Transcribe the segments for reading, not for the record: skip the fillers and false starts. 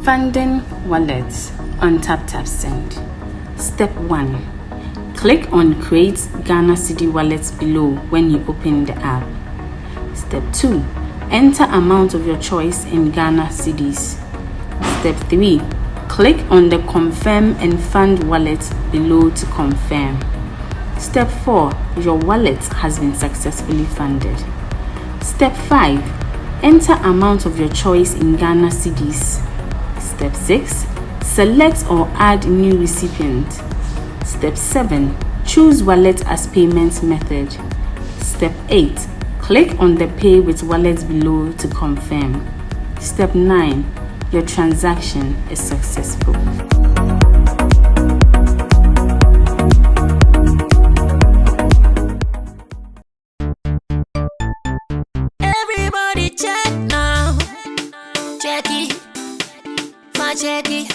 Funding wallets on TapTapSend. Step 1. Click on Create Ghana Cedi Wallets below when you open the app. Step 2. Enter amount of your choice in Ghana Cedis. Step 3. Click on the Confirm and Fund wallet below to confirm. Step 4. Your wallet has been successfully funded. Step 5. Enter amount of your choice in Ghana Cedis. Step 6. Select or add new recipient. Step 7. Choose wallet as payment method. Step 8. Click on the Pay with Wallet below to confirm. Step 9. Your transaction is successful. Everybody check now. Check it. Check it,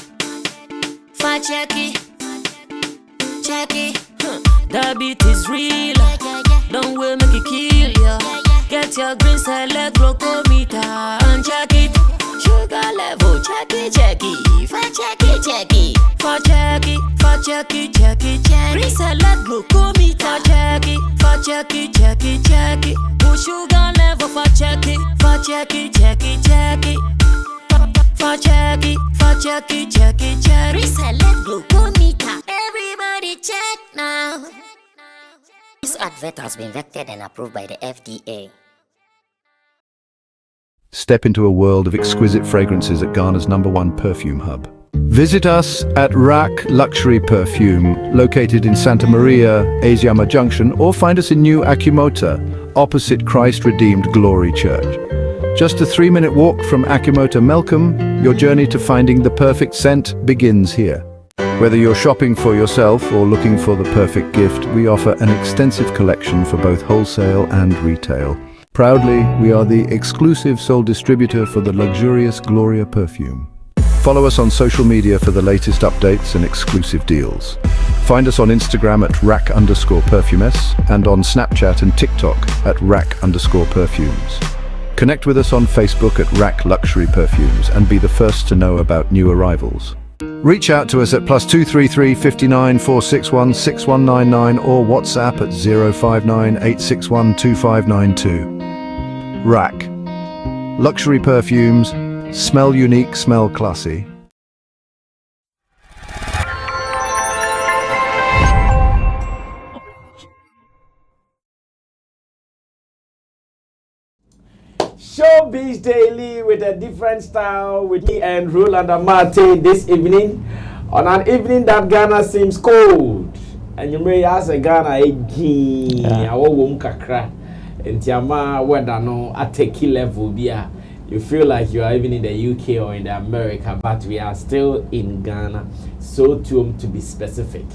check it, check it. That beat is real. Don't wait, make it kill ya. Get your green select glucometer and check it. Sugar level, check it, check it. Check it, check it. Check it, check it, check it, check it. Green select glucometer. Check it, check it, check it, check it. Put sugar level, check it, check it, check it, check it. Check it, check it, check it. Reselect glucometer. Everybody check now. This advert has been vetted and approved by the FDA. Step into a world of exquisite fragrances at Ghana's #1 perfume hub. Visit us at Rack Luxury Perfume, located in Santa Maria, Asiama Junction, or find us in New Akimota, opposite Christ Redeemed Glory Church. Just a 3-minute walk from Akimota Melcombe, your journey to finding the perfect scent begins here. Whether you're shopping for yourself or looking for the perfect gift, we offer an extensive collection for both wholesale and retail. Proudly, we are the exclusive sole distributor for the luxurious Gloria perfume. Follow us on social media for the latest updates and exclusive deals. Find us on Instagram at rack_perfumes and on Snapchat and TikTok at rack_perfumes. Connect with us on Facebook at Rack Luxury Perfumes and be the first to know about new arrivals. Reach out to us at +233 59 461 6199 or WhatsApp at 059 861 2592. Rack Luxury Perfumes. Smell unique, smell classy. Showbiz Daily with a different style with me and Roland Amate this evening on an evening that Ghana seems cold. And you may ask a Ghana again. I won't kakra. And Tiama weather no at a key level there. You feel like you are even in the UK or in the America, but we are still in Ghana. So to be specific.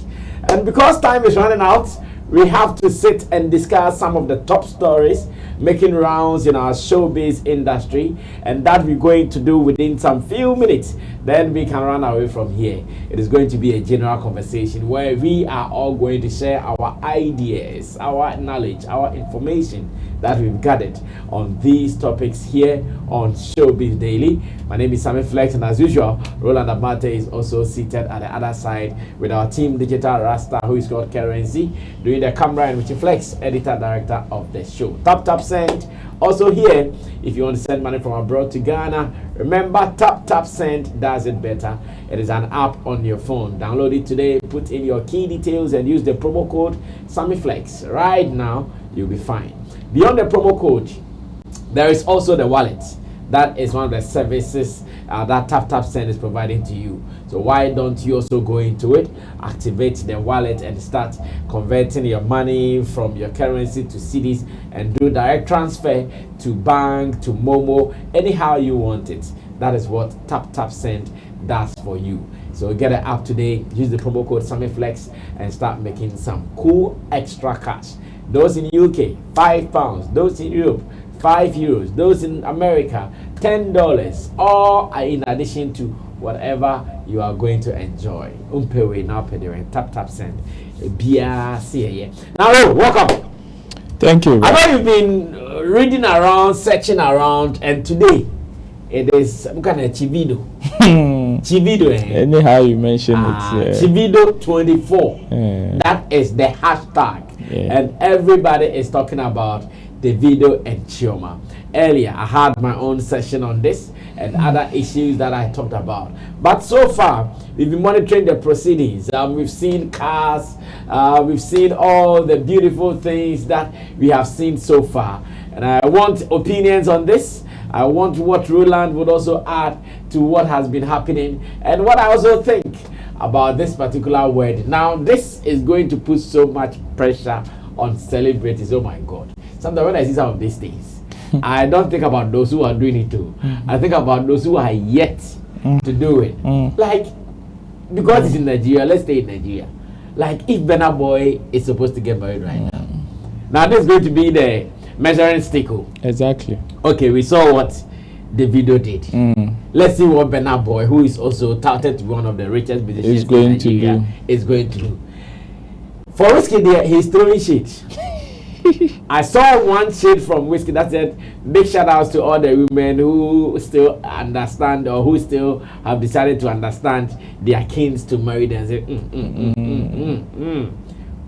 And because time is running out, we have to sit and discuss some of the top stories making rounds in our showbiz industry, and that we're going to do within some few minutes. Then we can run away from here. It is going to be a general conversation where we are all going to share our ideas, our knowledge, our information that we've gathered on these topics here on Showbiz Daily. My name is Sammy Flex, and as usual, Roland Amate is also seated at the other side with our team Digital Rasta, who is called Currency, doing the camera, and Richie Flex, editor director of the show. TapTapSend also here. If you want to send money from abroad to Ghana, remember TapTapSend does it better. It is an app on your phone. Download it today, put in your key details, and use the promo code SammyFlex. Right now, you'll be fine. Beyond the promo code, there is also the wallet. That is one of the services that TapTapSend is providing to you. So why don't you also go into it, activate the wallet, and start converting your money from your currency to cedis and do direct transfer to bank, to Momo, anyhow you want it. That is what TapTapSend does for you. So get it up today, use the promo code SammyFlex and start making some cool extra cash. Those in UK, £5. Those in Europe, €5. Those in America, $10. All are in addition to whatever you are going to enjoy. Umpewe now pedere tap send. Now, welcome. Thank you. I know you've been reading around, searching around, and today it is Chivido. Chivido. Anyhow, you mentioned it. Chivido 24. That is the hashtag, and everybody is talking about Davido and Chioma. Earlier, I had my own session on this and other issues that I talked about. But so far, we've been monitoring the proceedings. We've seen cars, we've seen all the beautiful things that we have seen so far. And I want opinions on this. I want what Roland would also add to what has been happening and what I also think about this particular word. Now, this is going to put so much pressure on celebrities. Oh my God. Sometimes when I see some of these things, I don't think about those who are doing it too. I think about those who are yet to do it. Like, because it's in Nigeria, let's stay in Nigeria. Like, if Burna Boy is supposed to get married right now. Now, this is going to be the measuring stick. Exactly. Okay, we saw what Davido did. Let's see what Burna Boy, who is also touted to be one of the richest musicians in Nigeria, is going to do. For Whiskey, he's throwing shade. I saw one shade from Whiskey that said, big shout outs to all the women who still understand or who still have decided to understand their kings to marry them. Say,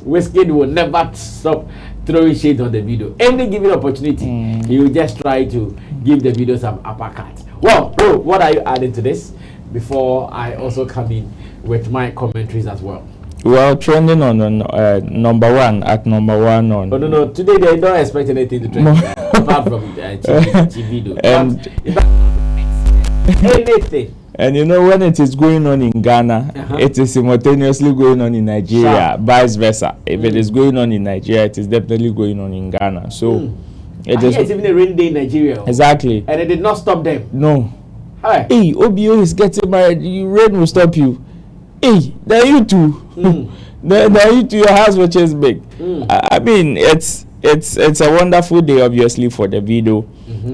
Whiskey will never stop throwing shade on the video. Any given opportunity, he will just try to give the video some uppercut. Well, bro, what are you adding to this before I also come in with my commentaries as well? Well, trending on number one on. Oh no! Today they don't expect anything to trend apart from Chivido. And anything. And you know, when it is going on in Ghana, it is simultaneously going on in Nigeria. Vice versa. If it is going on in Nigeria, it is definitely going on in Ghana. So it's even a rainy day in Nigeria. Exactly. And it did not stop them. No. Hi. Hey, OBO is getting married. Rain will stop you. Hey, then you too. Then you too. Your house which is big. I mean, it's a wonderful day, obviously, for the video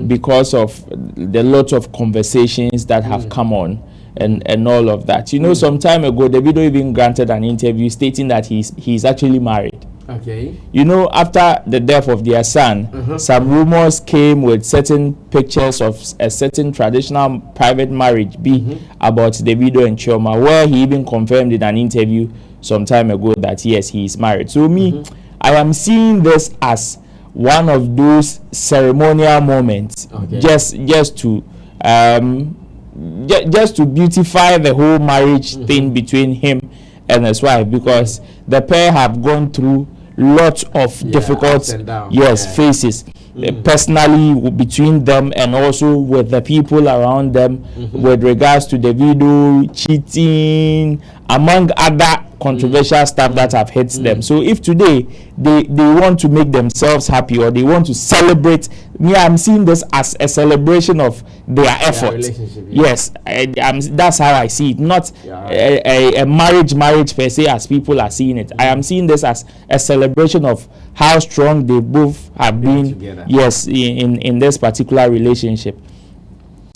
because of the lot of conversations that have come on and all of that. You know, some time ago, the video even granted an interview stating that he's actually married. Okay. You know, after the death of their son, some rumors came with certain pictures of a certain traditional private marriage about Davido and Chioma, where he even confirmed in an interview some time ago that yes, he is married. So I am seeing this as one of those ceremonial moments, just to beautify the whole marriage thing between him and his wife, because the pair have gone through lots of difficult phases personally between them and also with the people around them with regards to the video cheating, among other controversial stuff that have hit them. So if today they want to make themselves happy or they want to celebrate, I'm seeing this as a celebration of their effort. Yes, that's how I see it. Not a marriage per se as people are seeing it. I am seeing this as a celebration of how strong they both have been together. Yes, in this particular relationship.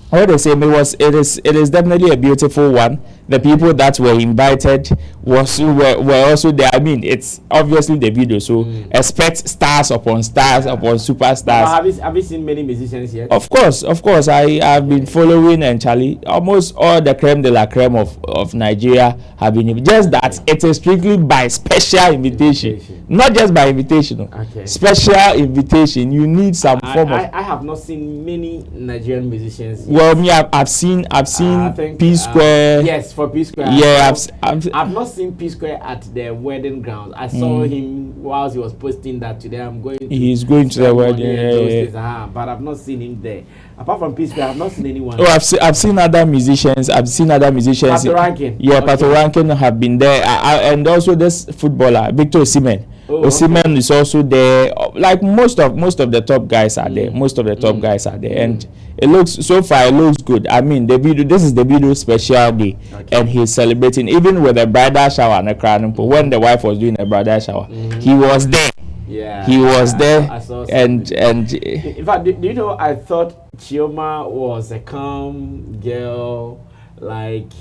What they say it is definitely a beautiful one. The people that were invited were also there. I mean, it's obviously the video, so expect stars upon stars upon superstars. Have you seen many musicians yet? Of course. I have been following, and Charlie, almost all the creme de la creme of Nigeria have been. Just that it is strictly by special invitation, not just by invitation. Special invitation. You need some form of. I have not seen many Nigerian musicians yet. Well, me, I've seen P Square. Yes, for P Square. Yeah, I've not seen P Square at the wedding grounds. I saw him whilst he was posting that today. He's going to the wedding. But I've not seen him there. Apart from P Square, I've not seen anyone. Oh, I've seen other musicians. Pato Rankin. Yeah, Pato Rankin have been there, and also this footballer Victor Osimhen. Osimhen is also there. Like most of the top guys are there. And it looks good. I mean, this is the video special day, and he's celebrating even with a bridal shower and a crown. When the wife was doing a bridal shower, he was there. Yeah, he was there, I saw and in fact, do you know, I thought Chioma was a calm girl, like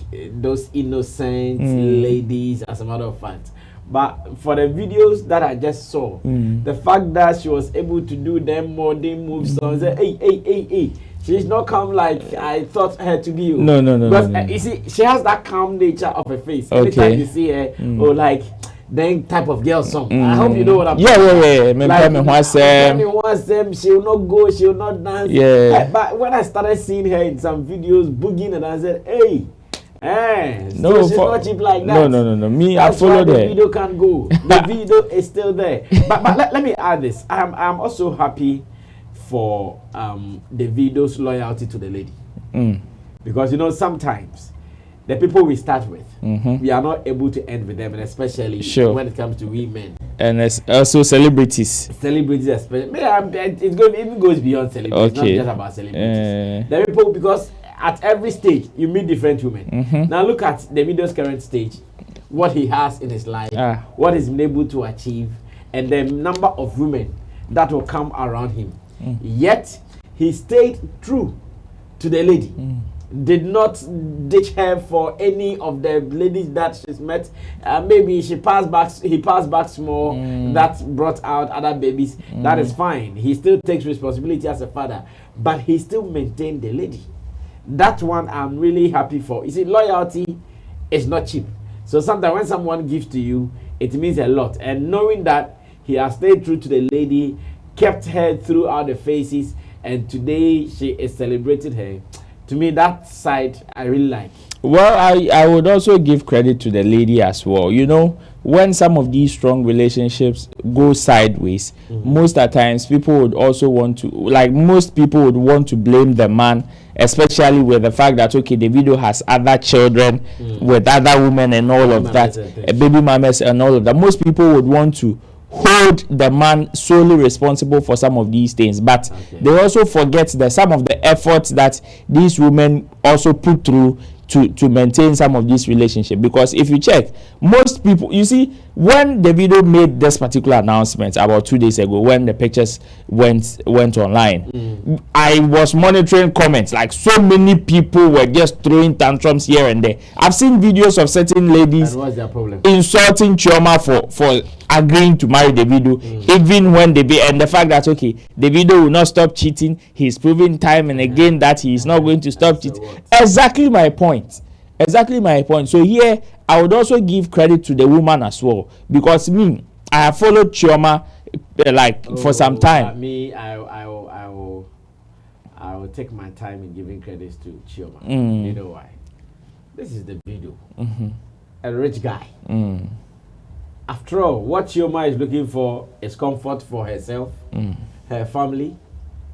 those innocent ladies, as a matter of fact. But for the videos that I just saw, the fact that she was able to do them modern moves, and say, hey, she's not calm like I thought her to be. No. Because you see, she has that calm nature of her face. Anytime you see her, or like then type of girl song. I hope you know what I'm talking about. Like, she'll not go, she'll not dance. Yeah. But when I started seeing her in some videos boogieing, and I said, hey. No, she's not cheap like that. No. Me, that's I followed her. The video can't go. The video is still there. But let me add this. I'm also happy for Davido's loyalty to the lady. Because sometimes the people we start with, we are not able to end with them, and especially when it comes to women. And also celebrities. Celebrities, especially. It even goes beyond celebrities. Not just about celebrities. The people, because at every stage you meet different women. Now look at Davido's current stage, what he has in his life, what he's been able to achieve, and the number of women that will come around him. Yet he stayed true to the lady. Did not ditch her for any of the ladies that she's met. Maybe he passed back small. That brought out other babies. That is fine. He still takes responsibility as a father, but he still maintained the lady. That one I'm really happy for. You see, loyalty is not cheap. So sometimes when someone gives to you, it means a lot. And knowing that he has stayed true to the lady, kept her throughout the phases, and today she is celebrating her. To me, that side I really like. Well, I would also give credit to the lady as well. When some of these strong relationships go sideways, most of the times people would also want to, most people would want to blame the man, especially with the fact that, okay, Davido has other children with other women and all of that, baby mamas and all of that. Most people would want to hold the man solely responsible for some of these things, but they also forget that some of the efforts that these women also put through to maintain some of these relationships. Because if you check, most people, you see, when Davido made this particular announcement about 2 days ago, when the pictures went online, I was monitoring comments. Like, so many people were just throwing tantrums here and there. I've seen videos of certain ladies insulting Chioma for agreeing to marry Davido, even when and the fact that, okay, Davido will not stop cheating. He's proving time and again that he is not going to stop cheating. Exactly my point. So here I would also give credit to the woman as well, because I have followed Chioma for some time. I will take my time in giving credits to Chioma. You know why? This is the video. A rich guy. After all, what Chioma is looking for is comfort for herself, her family,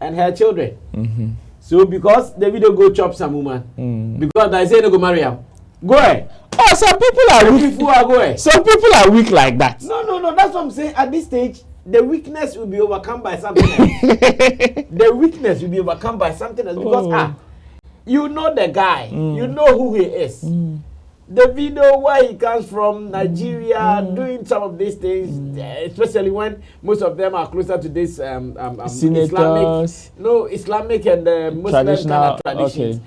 and her children. So because Davido go chop some woman, because I say no go marry him, go ahead. Oh, some people are weak. Go ahead. Some people are weak like that. No. That's what I'm saying. At this stage, the weakness will be overcome by something else. The weakness will be overcome by something else, because you know the guy, you know who he is. Davido, where he comes from, Nigeria, doing some of these things, especially when most of them are closer to this Islamic and Muslim kind of traditions.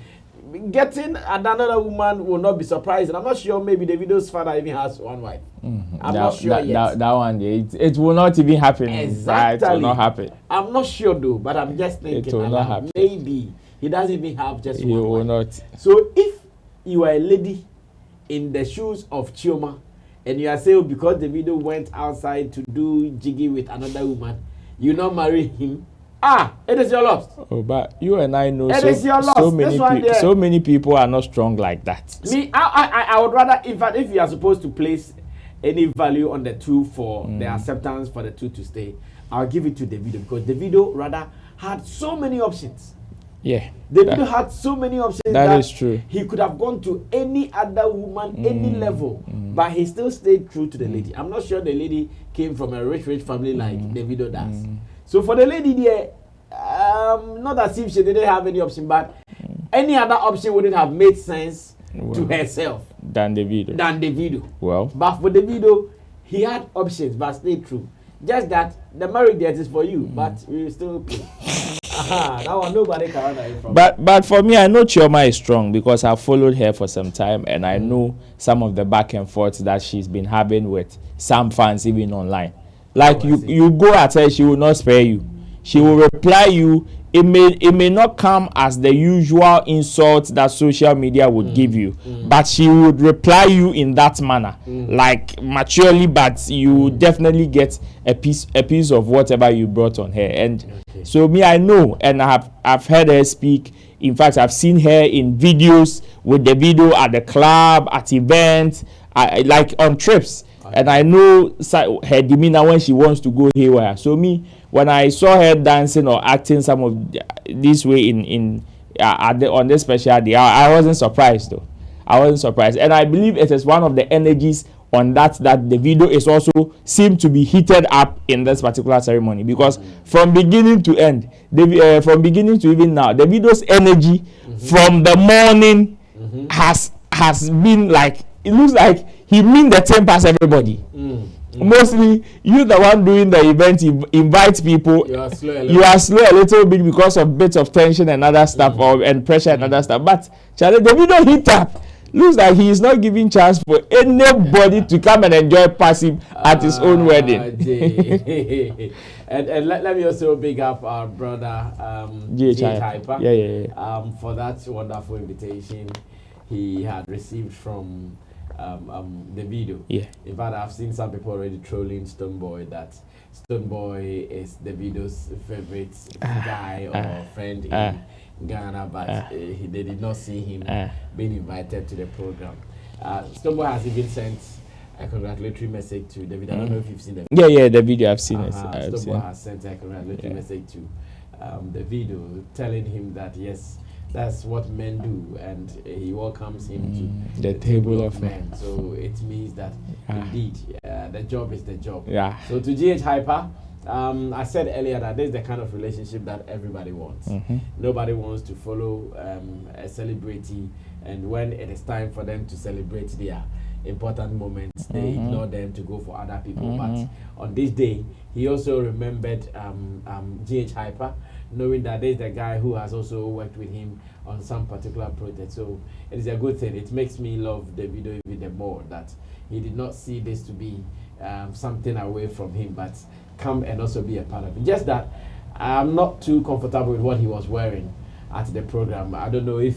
Getting another woman will not be surprising. I'm not sure. Maybe Davido's father even has one wife. I'm not sure yet. That one, it will not even happen. Exactly. It will not happen. I'm not sure though, but I'm just thinking. It will not happen. Maybe he doesn't even have just one wife. He will not. So if you are a lady in the shoes of Chioma, and you are saying because Davido went outside to do jiggy with another woman, you not marry him, it is your loss. Oh, but you and I know it is your loss. So many people are not strong like that. Me, I would rather, in fact, if you are supposed to place any value on the two for the acceptance for the two to stay, I'll give it to Davido, because Davido rather had so many options. Yeah, Davido had so many options that is true. He could have gone to any other woman, any level, but he still stayed true to the lady. I'm not sure the lady came from a rich family like Davido does. So for the lady there, not as if she didn't have any option, but any other option wouldn't have made sense to herself than Davido. Than Davido. Well, but for Davido, he had options, but stayed true. Just that the marriage date is for you, but we will still play. That one nobody can run away from. But for me, I know Chioma is strong because I've followed her for some time, and I know some of the back and forth that she's been having with some fans even online. Like you go at her, she will not spare you. She will reply you. It may not come as the usual insult that social media would give you, but she would reply you in that manner, like maturely, but you definitely get a piece of whatever you brought on her. And so me, I know, and I've heard her speak. In fact, I've seen her in videos with Davido at the club, at events, like on trips. And I know her demeanor when she wants to go haywire. So me, when I saw her dancing or acting some of this way on this special day, I wasn't surprised though. I wasn't surprised, and I believe it is one of the energies on that the video is also seemed to be heated up in this particular ceremony, because from beginning to end, from beginning to even now, the video's energy from the morning has been like, it looks like he mean the same past everybody. Mostly you the one doing the event, invite people. You are slow a little bit because of bits of tension and other stuff and pressure and other stuff. But Charlie, the video hit up. Looks like he is not giving chance for anybody to come and enjoy passive at his own wedding. and let me also big up our brother GH Hyper. For that wonderful invitation he had received from Davido. In fact, I've seen some people already trolling Stoneboy that Stoneboy is Davido's favorite guy or friend in Ghana, but they did not see him being invited to the program. Stoneboy has even sent a congratulatory message to Davido. I don't know if you've seen the video. Yeah, the video I've seen it. Stoneboy has sent a congratulatory message to Davido, telling him that yes, that's what men do, and he welcomes him to the table of men. So it means that indeed, the job is the job. So to GH Hyper, I said earlier that this is the kind of relationship that everybody wants. Nobody wants to follow a celebrity, and when it is time for them to celebrate their important moments, they ignore them to go for other people. But on this day, he also remembered GH Hyper, knowing that there's the guy who has also worked with him on some particular project. So it is a good thing. It makes me love Davido even the more, that he did not see this to be something away from him, but come and also be a part of it. Just that I'm not too comfortable with what he was wearing at the program. I don't know if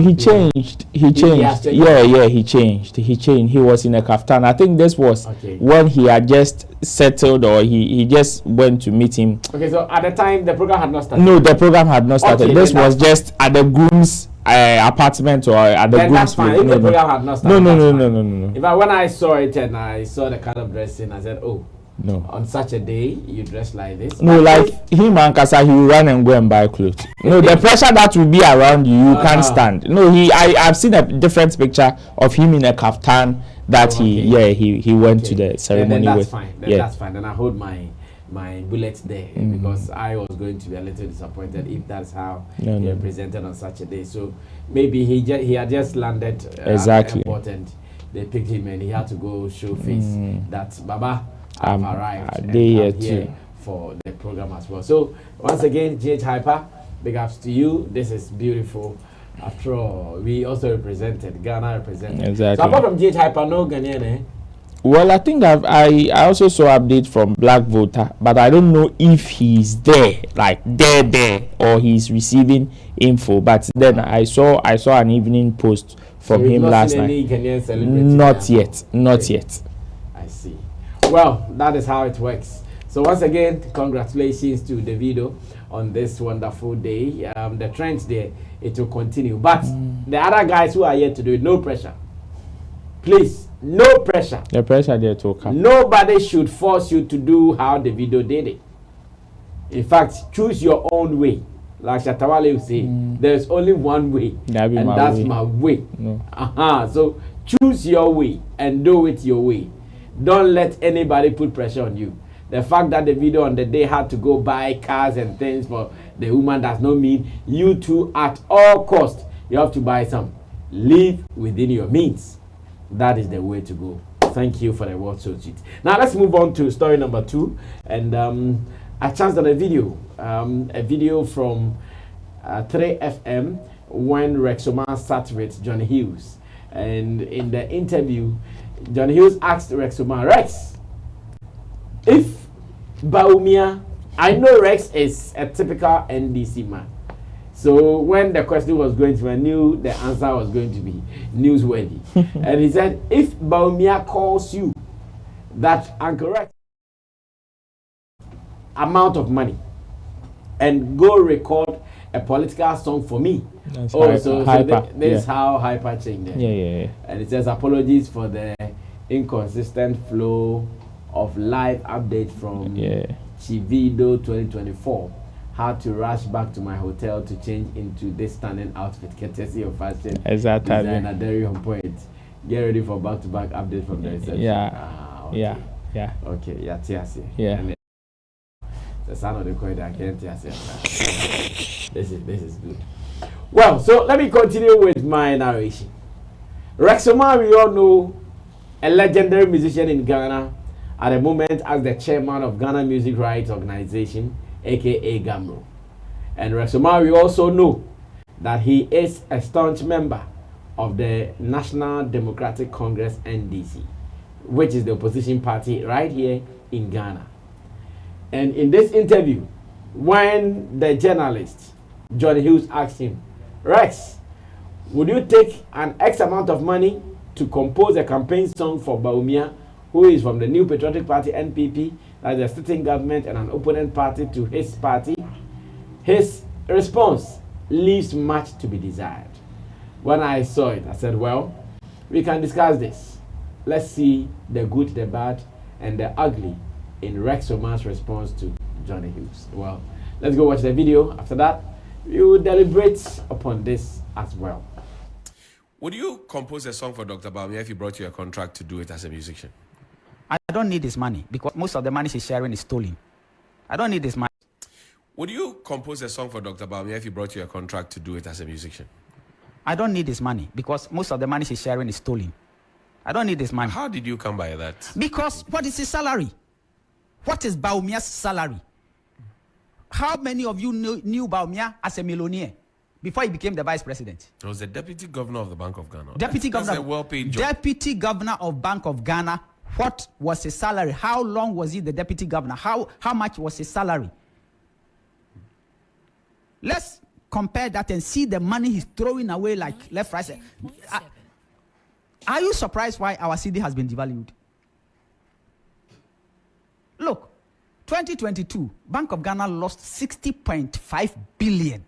he changed. He changed. He changed. He was in a kaftan. I think this was when he had just settled, or he just went to meet him. Okay, so at the time the program had not started. No, the program had not started. This was just at the groom's apartment, or at the groom's place. The program had not started. No. In fact, when I saw it and I saw the kind of dressing, I said, oh, no. On such a day, you dress like this? No, like him and Kasa, he will run and go and buy clothes. No, the pressure that will be around you, can't stand. No, I've seen a different picture of him in a kaftan that he went to the ceremony that's with. Fine. That's fine. Then I hold my bullet there, because I was going to be a little disappointed if that's how he presented on such a day. So maybe he had just landed at the airport and they picked him and he had to go show face that Baba, I've arrived and I'm here for the program as well. So once again, GH Hyper, big ups to you. This is beautiful. After all, we also represented, Ghana represented. Exactly. So apart from GH Hyper, no Ghanaian, eh? Well, I think I also saw update from Black Voter, but I don't know if he's there, like there, or he's receiving info. But then I saw an evening post from him last night. Not yet. I see. Well, that is how it works. So once again, congratulations to Davido on this wonderful day. The trends there, it will continue. But the other guys who are here to do it, no pressure. Please, no pressure. The pressure there to come. Nobody should force you to do how Davido did it. In fact, choose your own way. Like Shatawale will say, there's only one way, and that's my way. No. So choose your way and do it your way. Don't let anybody put pressure on you. The fact that Davido on the day had to go buy cars and things for the woman does not mean you too at all cost you have to buy some. Live within your means. That is the way to go. Thank you for the word so sweet. Now let's move on to story number 2. And I chanced on a video from 3FM when Rex Omar sat with John Hughes. And in the interview, John Hughes asked Rex Omar, Rex, if Bawumiah, I know Rex is a typical NDC man. So when the question was going to, I knew the answer was going to be newsworthy. And he said, if Bawumiah calls you that Uncle Rex amount of money and go record a political song for me. That's This is how hyper changed it. Yeah. And it says apologies for the inconsistent flow of live updates from Davido 2024. Had to rush back to my hotel to change into this stunning outfit, courtesy of fashion designer Derry on point. Get ready for back-to-back updates from the reception. Yeah. Okay, TSC. Yeah. The sound of the coin, I can't TSC. This is good. Well, so let me continue with my narration. Rex Omar, we all know, a legendary musician in Ghana, at the moment as the chairman of Ghana Music Rights Organization, aka GAMRO. And Rex Omar, we also know that he is a staunch member of the National Democratic Congress NDC, which is the opposition party right here in Ghana. And in this interview, when the journalist John Hughes asked him, Rex, would you take an X amount of money to compose a campaign song for Bawumiah, who is from the New Patriotic Party NPP, as a sitting government and an opponent party to his party? His response leaves much to be desired. When I saw it, I said, well, we can discuss this. Let's see the good, the bad, and the ugly in Rex Omar's response to Johnny Hughes. Well, let's go watch the video. After that, we will deliberate upon this as well. Would you compose a song for Dr. Bawumiah if he brought you a contract to do it as a musician? I don't need his money because most of the money she's sharing is stolen. I don't need his money. Would you compose a song for Dr. Bawumiah if he brought you a contract to do it as a musician? I don't need his money because most of the money she's sharing is stolen. I don't need his money. How did you come by that? Because what is his salary? What is Bawumiah's salary? How many of you knew Bawumiah as a millionaire before he became the vice president? He was the deputy governor of the Bank of Ghana. Deputy governor. That's a well-paid job. Deputy governor of Bank of Ghana. What was his salary? How long was he the deputy governor? How much was his salary? Let's compare that and see the money he's throwing away like left, right. Are you surprised why our cedi has been devalued? Look, 2022, Bank of Ghana lost 60.5 billion.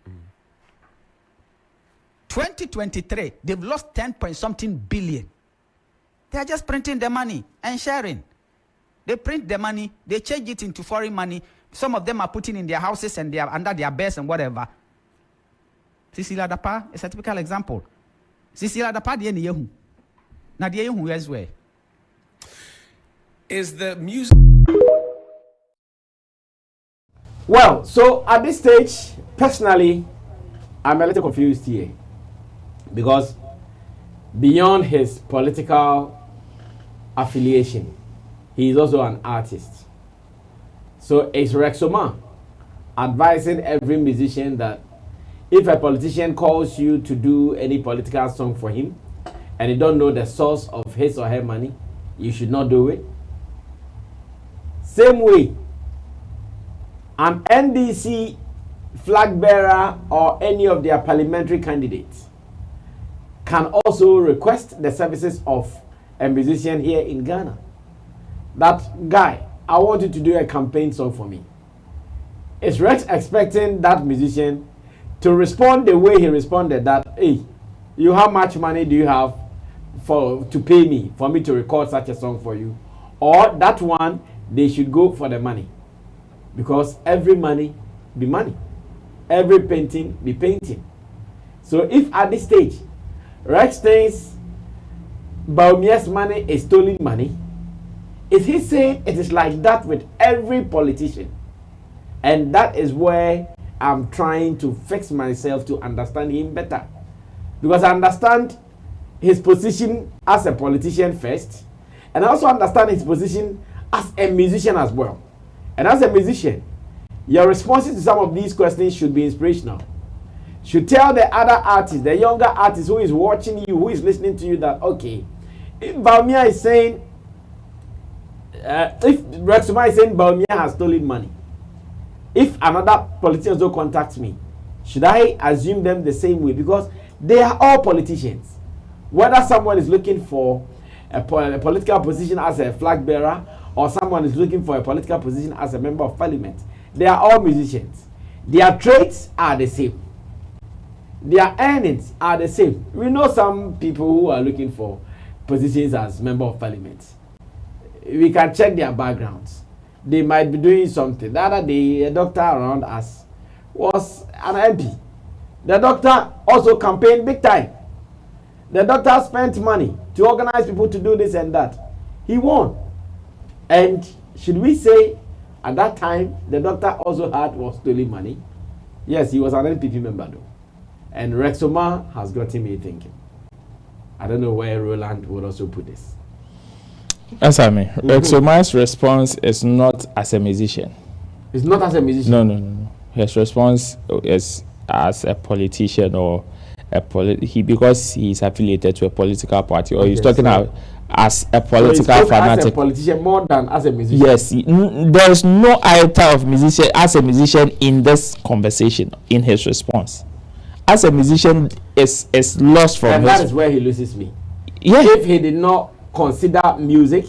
2023, they've lost 10 point something billion. They are just printing the money and sharing. They print the money, they change it into foreign money. Some of them are putting in their houses and they are under their beds and whatever. Cecilia Dapa is a typical example. Cecilia Dapa, the yehu. Now the yehu as well. Is the music... Well, so at this stage, personally, I'm a little confused here. Because beyond his political affiliation, he is also an artist. So is Rex Omar advising every musician that if a politician calls you to do any political song for him and you don't know the source of his or her money, you should not do it? Same way, an NDC flag bearer or any of their parliamentary candidates can also request the services of a musician here in Ghana. That guy, I want you to do a campaign song for me. Is Rex expecting that musician to respond the way he responded, that, hey, you, how much money do you have to pay me for me to record such a song for you? Or that one, they should go for the money. Because every money be money. Every painting be painting. So if at this stage, Rex thinks Bawumiah's money is stolen money, is he saying it is like that with every politician? And that is where I'm trying to fix myself to understand him better. Because I understand his position as a politician first, and also understand his position as a musician as well. And as a musician, your responses to some of these questions should be inspirational. Should tell the other artists, the younger artist who is watching you, who is listening to you, that okay, if Bawumiah is saying, if Rexoma is saying Bawumiah has stolen money, if another politician don't contact me, should I assume them the same way? Because they are all politicians. Whether someone is looking for a political position as a flag bearer, or someone is looking for a political position as a member of parliament, they are all musicians. Their traits are the same. Their earnings are the same. We know some people who are looking for positions as member of parliament. We can check their backgrounds. They might be doing something. The other day, a doctor around us was an MP. The doctor also campaigned big time. The doctor spent money to organize people to do this and that. He won. And should we say at that time the doctor also was stealing money? Yes, he was an NPP member though. And Rexoma has gotten me thinking. I don't know where Roland would also put this. Sammy, Rexoma's response is not as a musician. It's not as a musician? No. His response is as a politician or because he's affiliated to a political party, or he's talking about as a political fanatic. As a politician more than as a musician. Yes, there is no iota of musician as a musician in this conversation in his response. As a musician is lost from. And that is where he loses me. Yeah. If he did not consider music,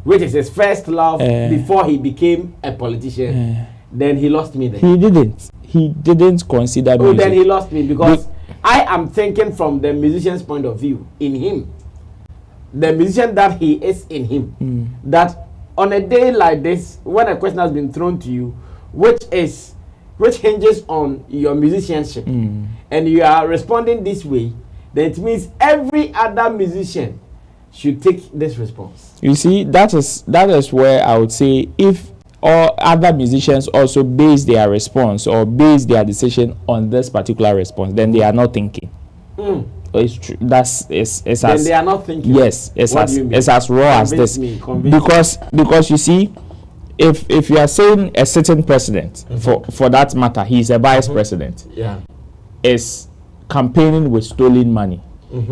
which is his first love, before he became a politician, then he lost me there. He didn't consider music. Then he lost me because I am thinking from the musician's point of view in him. The musician that he is in him. That on a day like this, when a question has been thrown to you, which hinges on your musicianship, and you are responding this way, then it means every other musician should take this response. You see, that is where I would say if all other musicians also base their response or base their decision on this particular response, then they are not thinking. It's true. Then they are not thinking. Yes, it's as raw as this. Because you see, if you are saying a certain president, for that matter, he is a vice president, is campaigning with stolen money.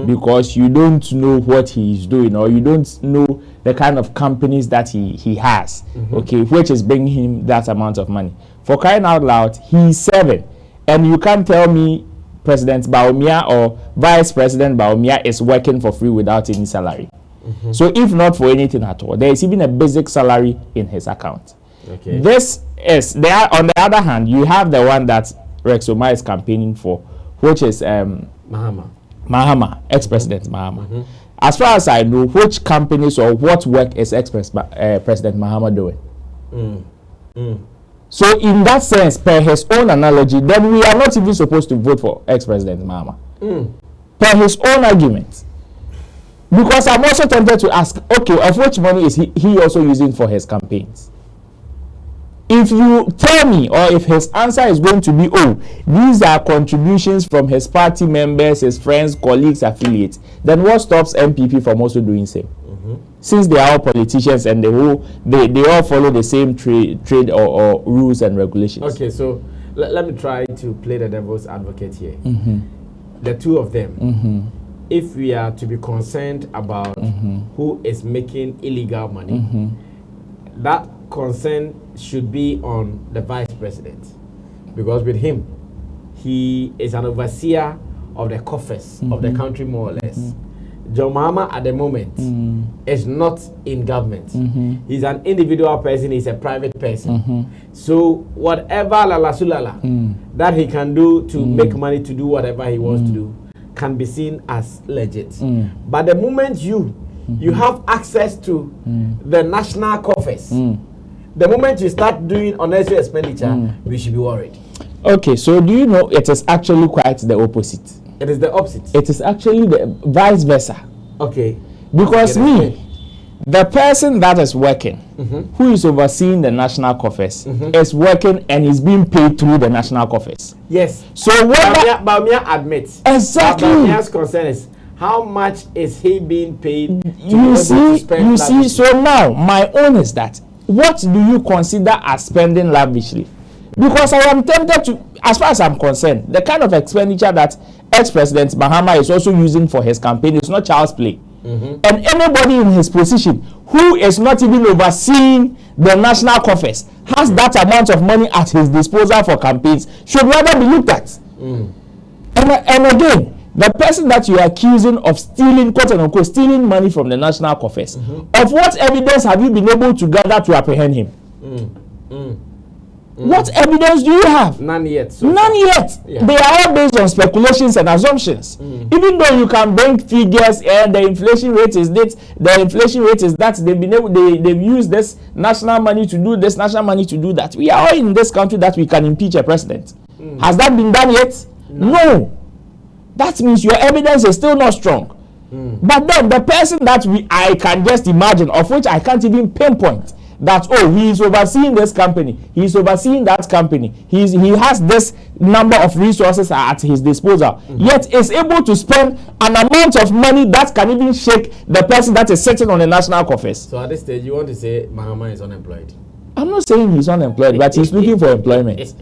Because you don't know what he is doing, or you don't know the kind of companies that he has, okay, which is bringing him that amount of money. For crying out loud, he's serving, and you can't tell me President Bawumiah or Vice President Bawumiah is working for free without any salary. So if not for anything at all, there is even a basic salary in his account. Okay. This is there. On the other hand, you have the one that Rexoma is campaigning for, which is Mahama, ex-president Mahama. As far as I know, which companies or what work is President Mahama doing? So in that sense, per his own analogy, then we are not even supposed to vote for ex-president Mahama. Per his own argument. Because I'm also tempted to ask, okay, of which money is he also using for his campaigns? If you tell me, or if his answer is going to be, oh, these are contributions from his party members, his friends, colleagues, affiliates, then what stops MPP from also doing same? Since they are all politicians and they all follow the same trade or rules and regulations. Okay, so let me try to play the devil's advocate here. The two of them, if we are to be concerned about who is making illegal money, that concern should be on the vice president, because with him, he is an overseer of the coffers of the country, more or less. John Mahama at the moment is not in government. He's an individual person, he's a private person. So whatever lalasulala that he can do to make money to do whatever he wants to do can be seen as legit. But the moment you have access to the national coffers, the moment you start doing unnecessary expenditure, we should be worried. Okay, so do you know it is actually quite the opposite? It is the opposite. It is actually the vice versa. Okay. Because the person that is working, who is overseeing the national coffers, is working and is being paid through the national coffers. Yes. So what Bawumiah admits. Exactly. Bawumiah's concern is, How much is he being paid? You see. So now my own is that what do you consider as spending lavishly? Because I am tempted to, as far as I'm concerned, the kind of expenditure that ex-president Mahama is also using for his campaign is not child's play. And anybody in his position who is not even overseeing the national coffers has that amount of money at his disposal for campaigns should rather be looked at. And again, the person that you are accusing of stealing, quote unquote, stealing money from the national coffers, of what evidence have you been able to gather to apprehend him? What evidence do you have? None yet. None yet. Yeah. They are all based on speculations and assumptions. Even though you can bring figures, and the inflation rate is this, the inflation rate is that, they've used this national money to do this, national money to do that. We are all in this country that we can impeach a president. Has that been done yet? No. That means your evidence is still not strong. But then the person that I can just imagine, of which I can't even pinpoint, that he is overseeing this company, he is overseeing that company, he has this number of resources at his disposal, yet is able to spend an amount of money that can even shake the person that is sitting on the national coffers. So at this stage, you want to say Mahama is unemployed? I'm not saying he's unemployed, but he's looking for employment.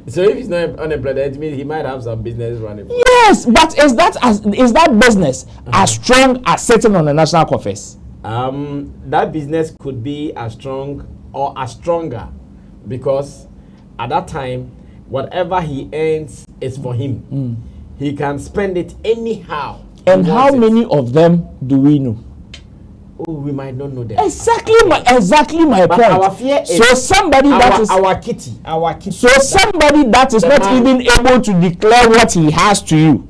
So if he's not unemployed, that means he might have some business running. Yes, but is that business as strong as sitting on the national coffers? That business could be as strong or as stronger, because at that time, whatever he earns is for him. He can spend it anyhow. And how many of them do we know? Oh, we might not know them. Exactly my but point. Our fear is so somebody our kitty. So somebody that is not even able to declare what he has to you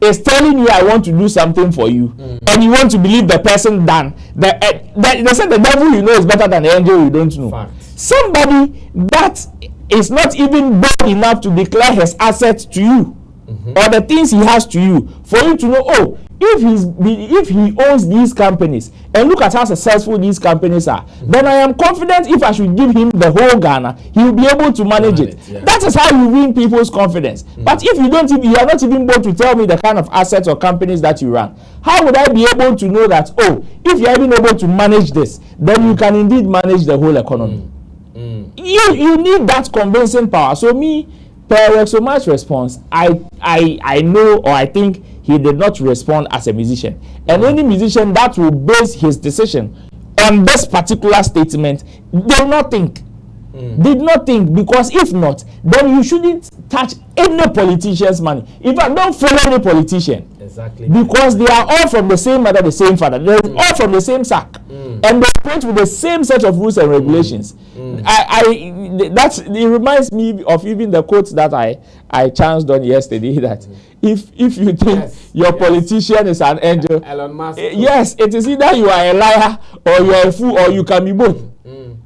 is telling you, I want to do something for you, and you want to believe the person done. They said the devil you know is better than the angel you don't know. Fact. Somebody that is not even bold enough to declare his assets to you, or the things he has to you, for you to know, if he owns these companies, and look at how successful these companies are, then I am confident if I should give him the whole Ghana, he will be able to manage it. Yeah. That is how you win people's confidence. But if you are not even able to tell me the kind of assets or companies that you run, how would I be able to know that, if you are even able to manage this, then you can indeed manage the whole economy? You need that convincing power. So me, per so much response, I know, or I think he did not respond as a musician. And any musician that will base his decision on this particular statement did not think. Because if not, then you shouldn't touch any politician's money. In fact, don't follow any politician. Exactly. Because they are all from the same mother, the same father. They're all from the same sack. And they operate with the same set of rules and regulations. It reminds me of even the quote that I chanced on yesterday, that if you think your politician is an angel, Elon Musk, yes, it is either you are a liar or you are a fool, or you can be both.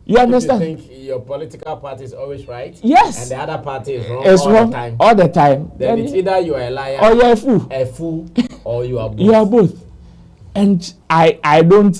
You understand? If you think your political party is always right, yes, and the other party is wrong, all the time, then it's either you are a liar or you are a fool, or you are both. You are both. And I don't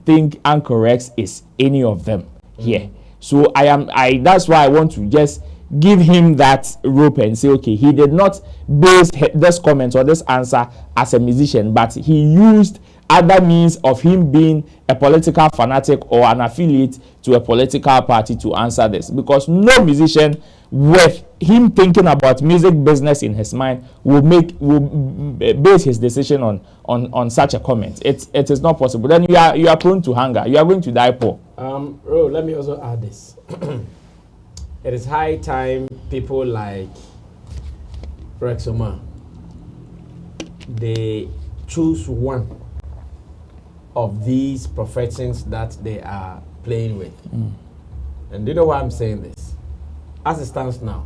think Anchor Rex is any of them here. So that's why I want to just give him that rope and say, okay, he did not base this comment or this answer as a musician, but he used other means of him being a political fanatic or an affiliate to a political party to answer this, because no musician with him thinking about music business in his mind will base his decision on such a comment. It is not possible. Then you are prone to hunger. You are going to die poor. Let me also add this. It is high time people like Omar, they choose one of these professions that they are playing with. And do you know why I'm saying this? As it stands now,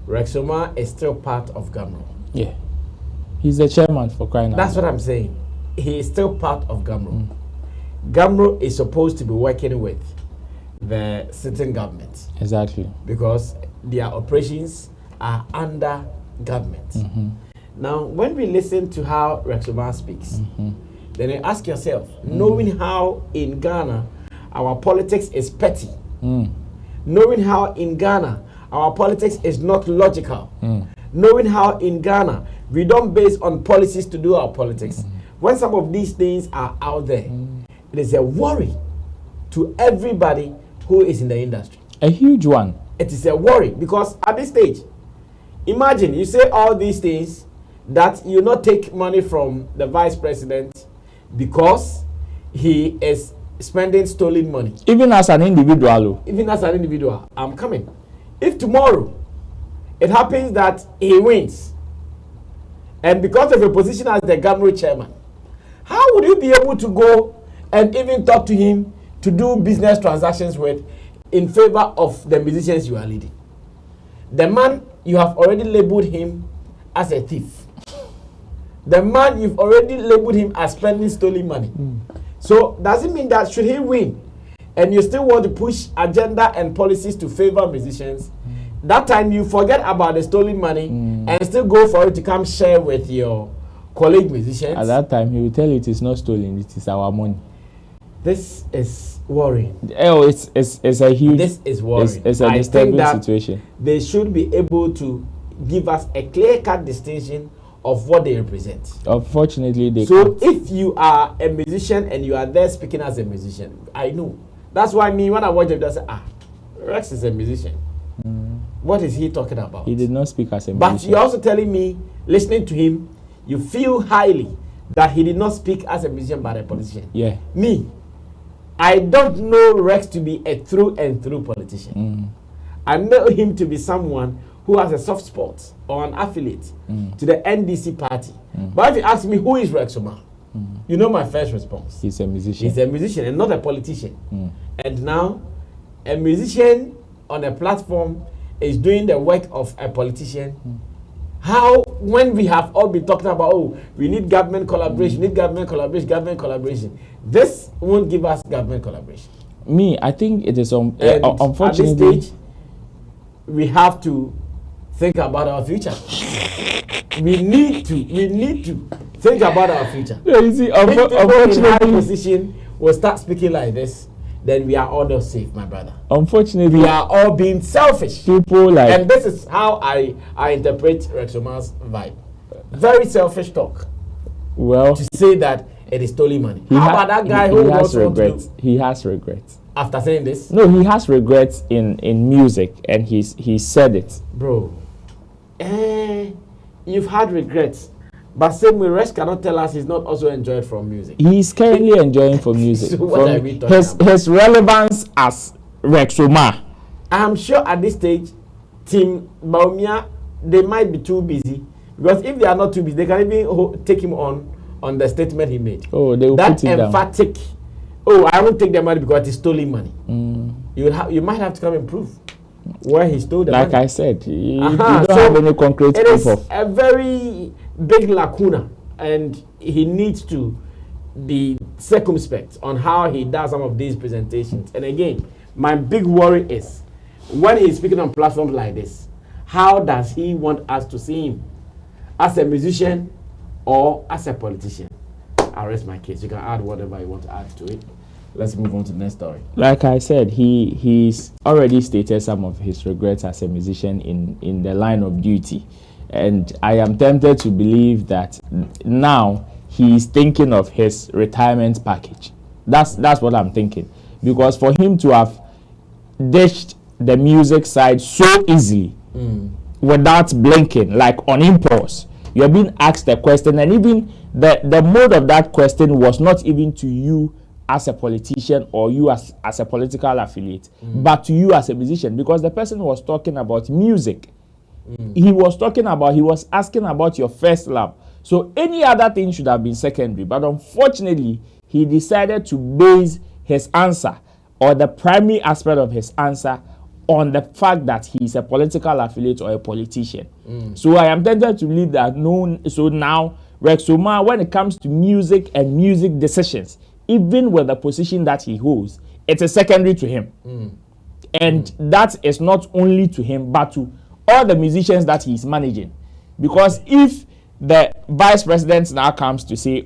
Omar is still part of Gamro. Yeah. He's the chairman, for crying out loud. That's what I'm saying. He is still part of Gamro. Gamro is supposed to be working with the sitting government. Exactly. Because their operations are under government. Now, when we listen to how Omar speaks, then you ask yourself, knowing how in Ghana our politics is petty, knowing how in Ghana our politics is not logical. Knowing how in Ghana we don't base on policies to do our politics. When some of these things are out there, it is a worry to everybody who is in the industry. A huge one. It is a worry because at this stage, imagine you say all these things that you not take money from the vice president because he is spending stolen money. Even as an individual. Even as an individual, I'm coming. If tomorrow it happens that he wins, and because of a position as the government chairman, how would you be able to go and even talk to him to do business transactions with in favor of the musicians you are leading? The man, you have already labeled him as a thief. The man, you've already labeled him as spending stolen money. So does it mean that should he win and you still want to push agenda and policies to favor musicians, that time you forget about the stolen money and still go for it to come share with your colleague musicians? At that time, he will tell you it is not stolen, it is our money. This is worrying. Oh, it's a huge. This is worrying. It's a disturbing situation. They should be able to give us a clear-cut distinction of what they represent. Unfortunately, they so can't. If you are a musician and you are there speaking as a musician, I know. That's why when I watch it, I say, Rex is a musician. What is he talking about? He did not speak as a musician. But you're also telling me, listening to him, you feel highly that he did not speak as a musician but a politician. Yeah. Me, I don't know Rex to be a through and through politician. I know him to be someone who has a soft spot or an affiliate to the NDC party. But if you ask me who is Rex Omar, you know my first response. He's a musician. He's a musician and not a politician. And now, a musician on a platform is doing the work of a politician. How, when we have all been talking about, we need government collaboration, government collaboration, this won't give us government collaboration. Me, I think it is unfortunately. At this stage, we have to think about our future. we need to think about our future. Yeah, you see, if people in high position will start speaking like this, then we are all not safe, my brother. Unfortunately, we are all being selfish. People like, and this is how I interpret Rex Omar's vibe. Very selfish talk. Well, to say that it is stolen money. How about that guy who has regrets? He has regrets. After saying this? No, he has regrets in music, and he said it. Bro, you've had regrets. But same way, Rex cannot tell us he's not also enjoyed from music. He's currently enjoying from music. So what are we talking about? His relevance as Rex Omar. I'm sure at this stage, Team Bawumiah, they might be too busy. Because if they are not too busy, they can even take him on the statement he made. Oh, they will that put it emphatic, down. I won't take the money because it's stolen money. You might have to come and prove where he stole the money. Like I said, you don't have any concrete proof. It is a very big lacuna, and he needs to be circumspect on how he does some of these presentations. And again, my big worry is when he's speaking on platforms like this, how does he want us to see him? As a musician or as a politician? I'll rest my case. You can add whatever you want to add to it. Let's move on to the next story. Like I said, he's already stated some of his regrets as a musician in the line of duty. And I am tempted to believe that now he's thinking of his retirement package. That's what I'm thinking. Because for him to have dished the music side so easily, without blinking, like on impulse, you're being asked a question, and even the mode of that question was not even to you as a politician or you as a political affiliate, but to you as a musician, because the person was talking about music. He was asking about your first love. So any other thing should have been secondary. But unfortunately, he decided to base his answer, or the primary aspect of his answer, on the fact that he's a political affiliate or a politician. So I am tempted to believe that so now Rex Omar, when it comes to music and music decisions, even with the position that he holds, it is secondary to him. And that is not only to him, but to all the musicians that he's managing. Because if the vice president now comes to say,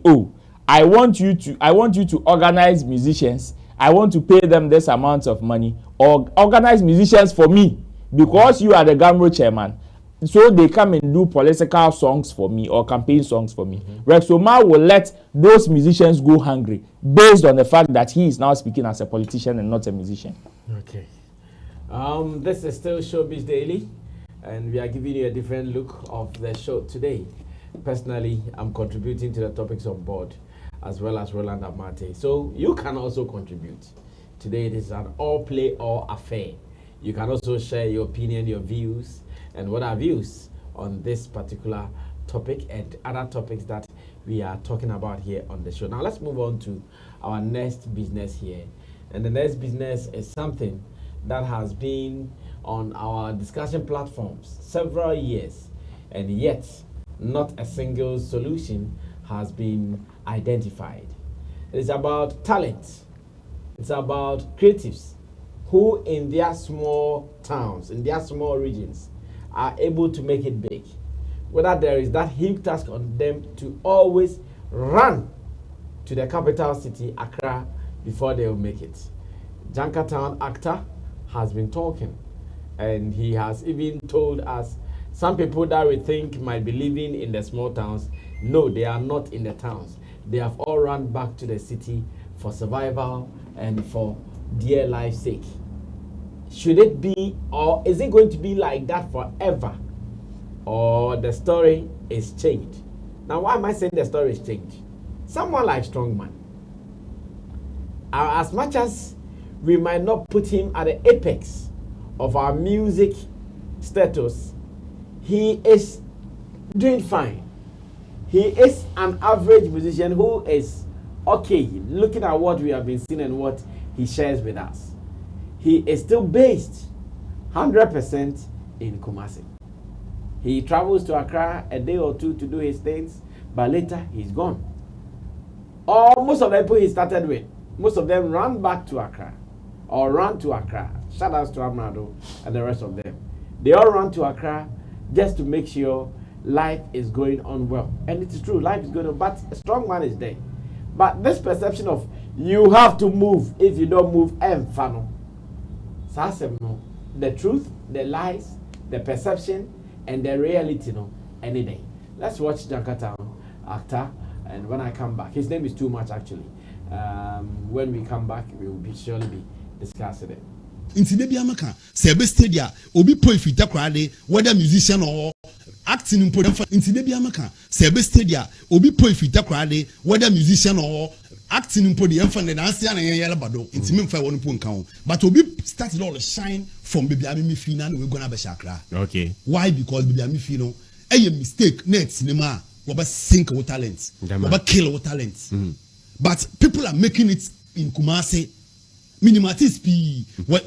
I want you to organize musicians, I want to pay them this amount of money, or organize musicians for me, because you are the Gamro chairman. So they come and do political songs for me or campaign songs for me. Rex Omar will let those musicians go hungry based on the fact that he is now speaking as a politician and not a musician. Okay. This is still Showbiz Daily, and we are giving you a different look of the show today. Personally, I'm contributing to the topics on board, as well as Roland Amate. So you can also contribute. Today it is an all play, all affair. You can also share your opinion, your views, and what are views on this particular topic and other topics that we are talking about here on the show. Now let's move on to our next business here. And the next business is something that has been on our discussion platforms several years, and yet not a single solution has been identified. It's about talent. It's about creatives who in their small towns, in their small regions, are able to make it big. Whether there is that huge task on them to always run to the capital city, Accra, before they will make it. Jankatown actor has been talking, and he has even told us some people that we think might be living in the small towns, no, they are not in the towns. They have all run back to the city for survival and for dear life's sake. Should it be, or is it going to be like that forever? Or the story is changed? Now, why am I saying the story is changed? Someone like Strongman, as much as we might not put him at the apex of our music status, he is doing fine. He is an average musician who is okay, looking at what we have been seeing and what he shares with us. He is still based 100% in Kumasi. He travels to Accra a day or two to do his things, but later he's gone. Or most of the people he started with, most of them ran back to Accra or ran to Accra. Shout outs to Amrado and the rest of them. They all run to Accra just to make sure life is going on well. And it is true, life is going on, but a strong man is there. But this perception of you have to move, if you don't move, the truth, the lies, the perception, and the reality, any day. Let's watch Jankatown actor, and when I come back, his name is too much actually. When we come back, we will surely be discussing it. Inti de biamaka sebe stadia obi point fita kwade whether musician or acting in inti de biamaka sebe stadia obi point fita kwade whether musician or acting in podi emfa na dance na yele bado inti memfa won po nkan but obi started all the shine from baby ami fi na we gonna be shakra. Okay, why? Because baby ami fi no a mistake net cinema we sink with talent, we kill with talent. But people are making it in Kumasi. Minimatis P, were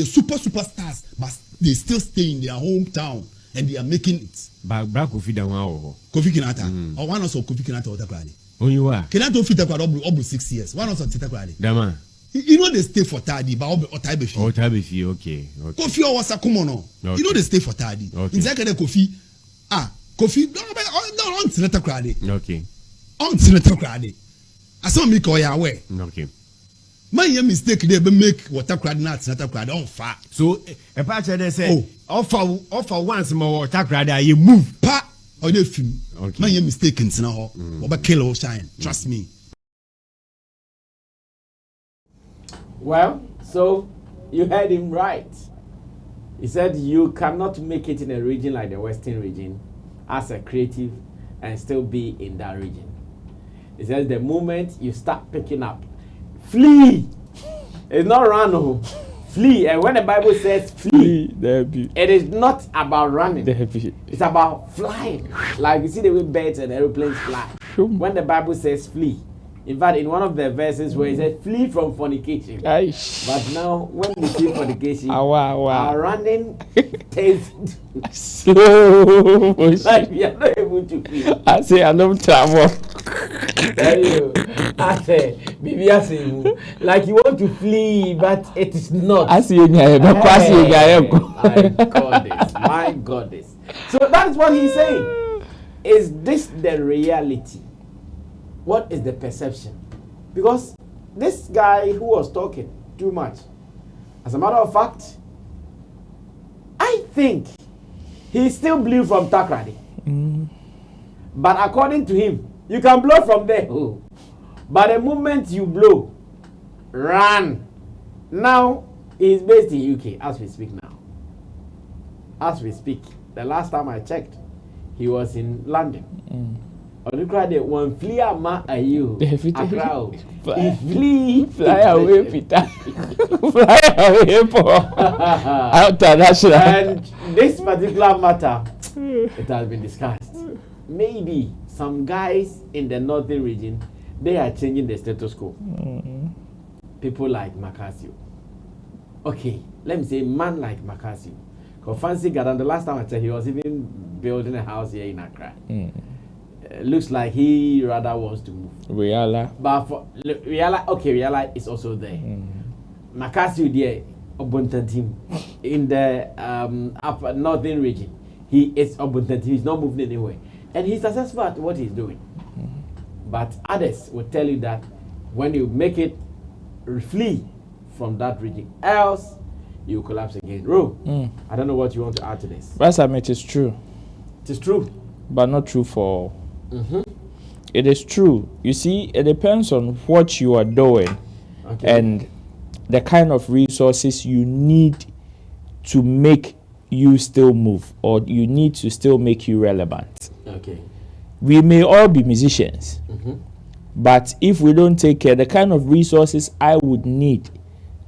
superstars, but they still stay in their hometown and they are making it. But Kofi Kinata, or one also Kofi Kinata or Takradi. Oh, you are. Kinata fit over 6 years. One also Takradi. Dama. You know they stay for Tadi, but or Taibefi. Oh, Taibefi, okay. Kofi was a Kumono. You know they stay for Tadi. In Zakada Kofi. Kofi, no, on Senator Crady. Okay. On Senator Crady. I saw me call your way. Okay. My mistake they be make water crowd not crowd on far. So a patch they say offer once more water crowd you move pa or the film. Okay. My mistake in now or kill or shine. Trust me. Well, so you heard him right. He said you cannot make it in a region like the Western region as a creative and still be in that region. He says the moment you start picking up, flee. It's not run, no. Flee. And when the Bible says flee, it is not about running. It's about flying. Like you see the way birds and aeroplanes fly. When the Bible says flee. In fact, in one of the verses where it says flee from fornication. But now, when we see fornication, our running takes slow. Like we are not able to flee. I say I don't travel. Tell you, I say, baby, I say, like you want to flee, but it is not. I see you, my goddess, my goddess. So that's what he's saying. Is this the reality? What is the perception? Because this guy who was talking too much, as a matter of fact, think he still blew from Takrady. But according to him, you can blow from there. Oh. But the moment you blow, run. Now he's based in UK as we speak now. As we speak. The last time I checked, he was in London. Or one flee ama are you? Fly away, Peter. Fly away, Paul. And this particular matter, it has been discussed. Maybe some guys in the northern region, they are changing the status quo. People like Macasio. Okay, let me say man like Macasio. Because Fancy Gadan, the last time I checked, he was even building a house here in Accra. Looks like he rather wants to move. Riala. But for Riala, okay, Riala is also there. Macasio there, Ubuntu team in the upper northern region. He is Ubuntu team. He's not moving anywhere. And he's successful at what he's doing. But others will tell you that when you make it, flee from that region, else you collapse again. Ro, I don't know what you want to add to this. But I mean, it is true. It is true. But not true for all. It is true. You see, it depends on what you are doing and the kind of resources you need to make you still move, or you need to still make you relevant. Okay. We may all be musicians, but if we don't take care, the kind of resources I would need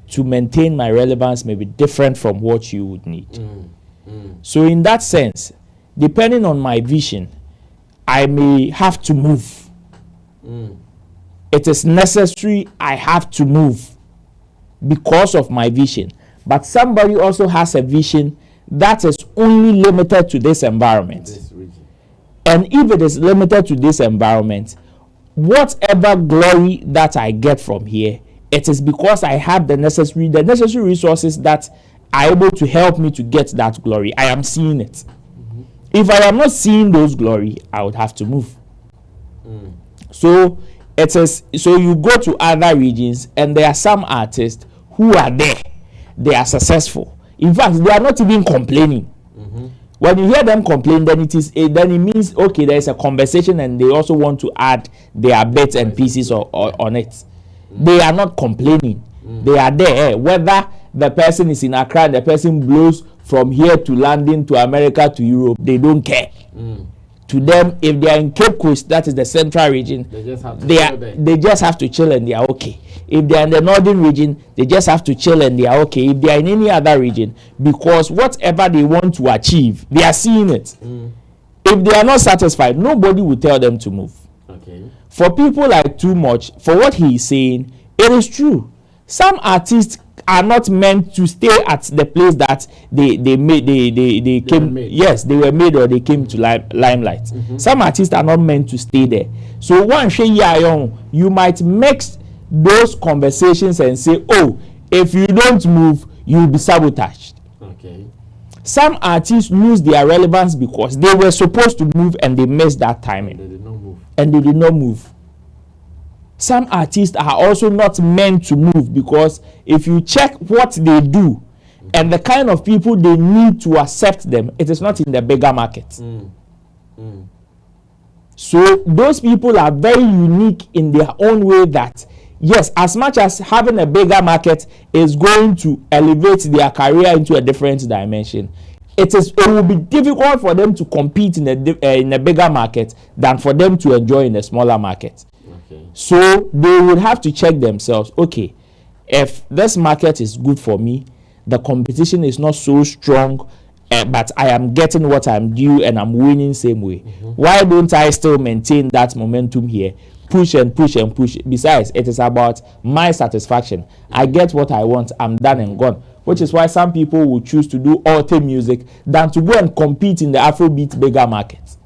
to maintain my relevance may be different from what you would need. So in that sense, depending on my vision, I may have to move. It is necessary I have to move because of my vision. But somebody also has a vision that is only limited to this environment. And if it is limited to this environment, whatever glory that I get from here, it is because I have the necessary resources that are able to help me to get that glory. I am seeing it. If I am not seeing those glory, I would have to move. So it is. So you go to other regions, and there are some artists who are there. They are successful. In fact, they are not even complaining. When you hear them complain, then it means okay, there is a conversation, and they also want to add their bits and pieces on it. They are not complaining. They are there. Whether the person is in Accra and the person blows from here to London to America to Europe, they don't care. To them, if they are in Cape Coast, that is the central region, they just have to chill and they are okay. If they are in the northern region, they just have to chill and they are okay. If they are in any other region, because whatever they want to achieve, they are seeing it. If they are not satisfied, nobody will tell them to move. For people like Too Much, for what he is saying, it is true. Some artists are not meant to stay at the place that they came. Yes, they were made, or they came to limelight. Some artists are not meant to stay there. So you might mix those conversations and say, oh, if you don't move, you'll be sabotaged. Some artists lose their relevance because they were supposed to move and they missed that timing. And they did not move. Some artists are also not meant to move because if you check what they do and the kind of people they need to accept them, it is not in the bigger market. So those people are very unique in their own way that, yes, as much as having a bigger market is going to elevate their career into a different dimension, it will be difficult for them to compete in a bigger market than for them to enjoy in a smaller market. So they would have to check themselves. Okay, if this market is good for me, the competition is not so strong, but I am getting what I'm due and I'm winning same way. Why don't I still maintain that momentum here? Push and push and push. Besides, it is about my satisfaction. I get what I want. I'm done and gone. Which is why some people will choose to do alter music than to go and compete in the Afrobeat bigger market.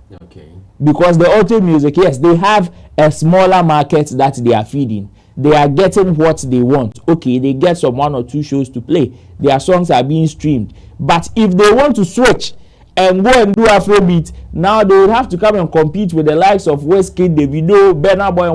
Because the alter music, yes, they have a smaller market that they are feeding. They are getting what they want. Okay, they get some 1 or 2 shows to play. Their songs are being streamed. But if they want to switch and go and do Afrobeat, now they will have to come and compete with the likes of Wizkid, Davido, Burna Boy,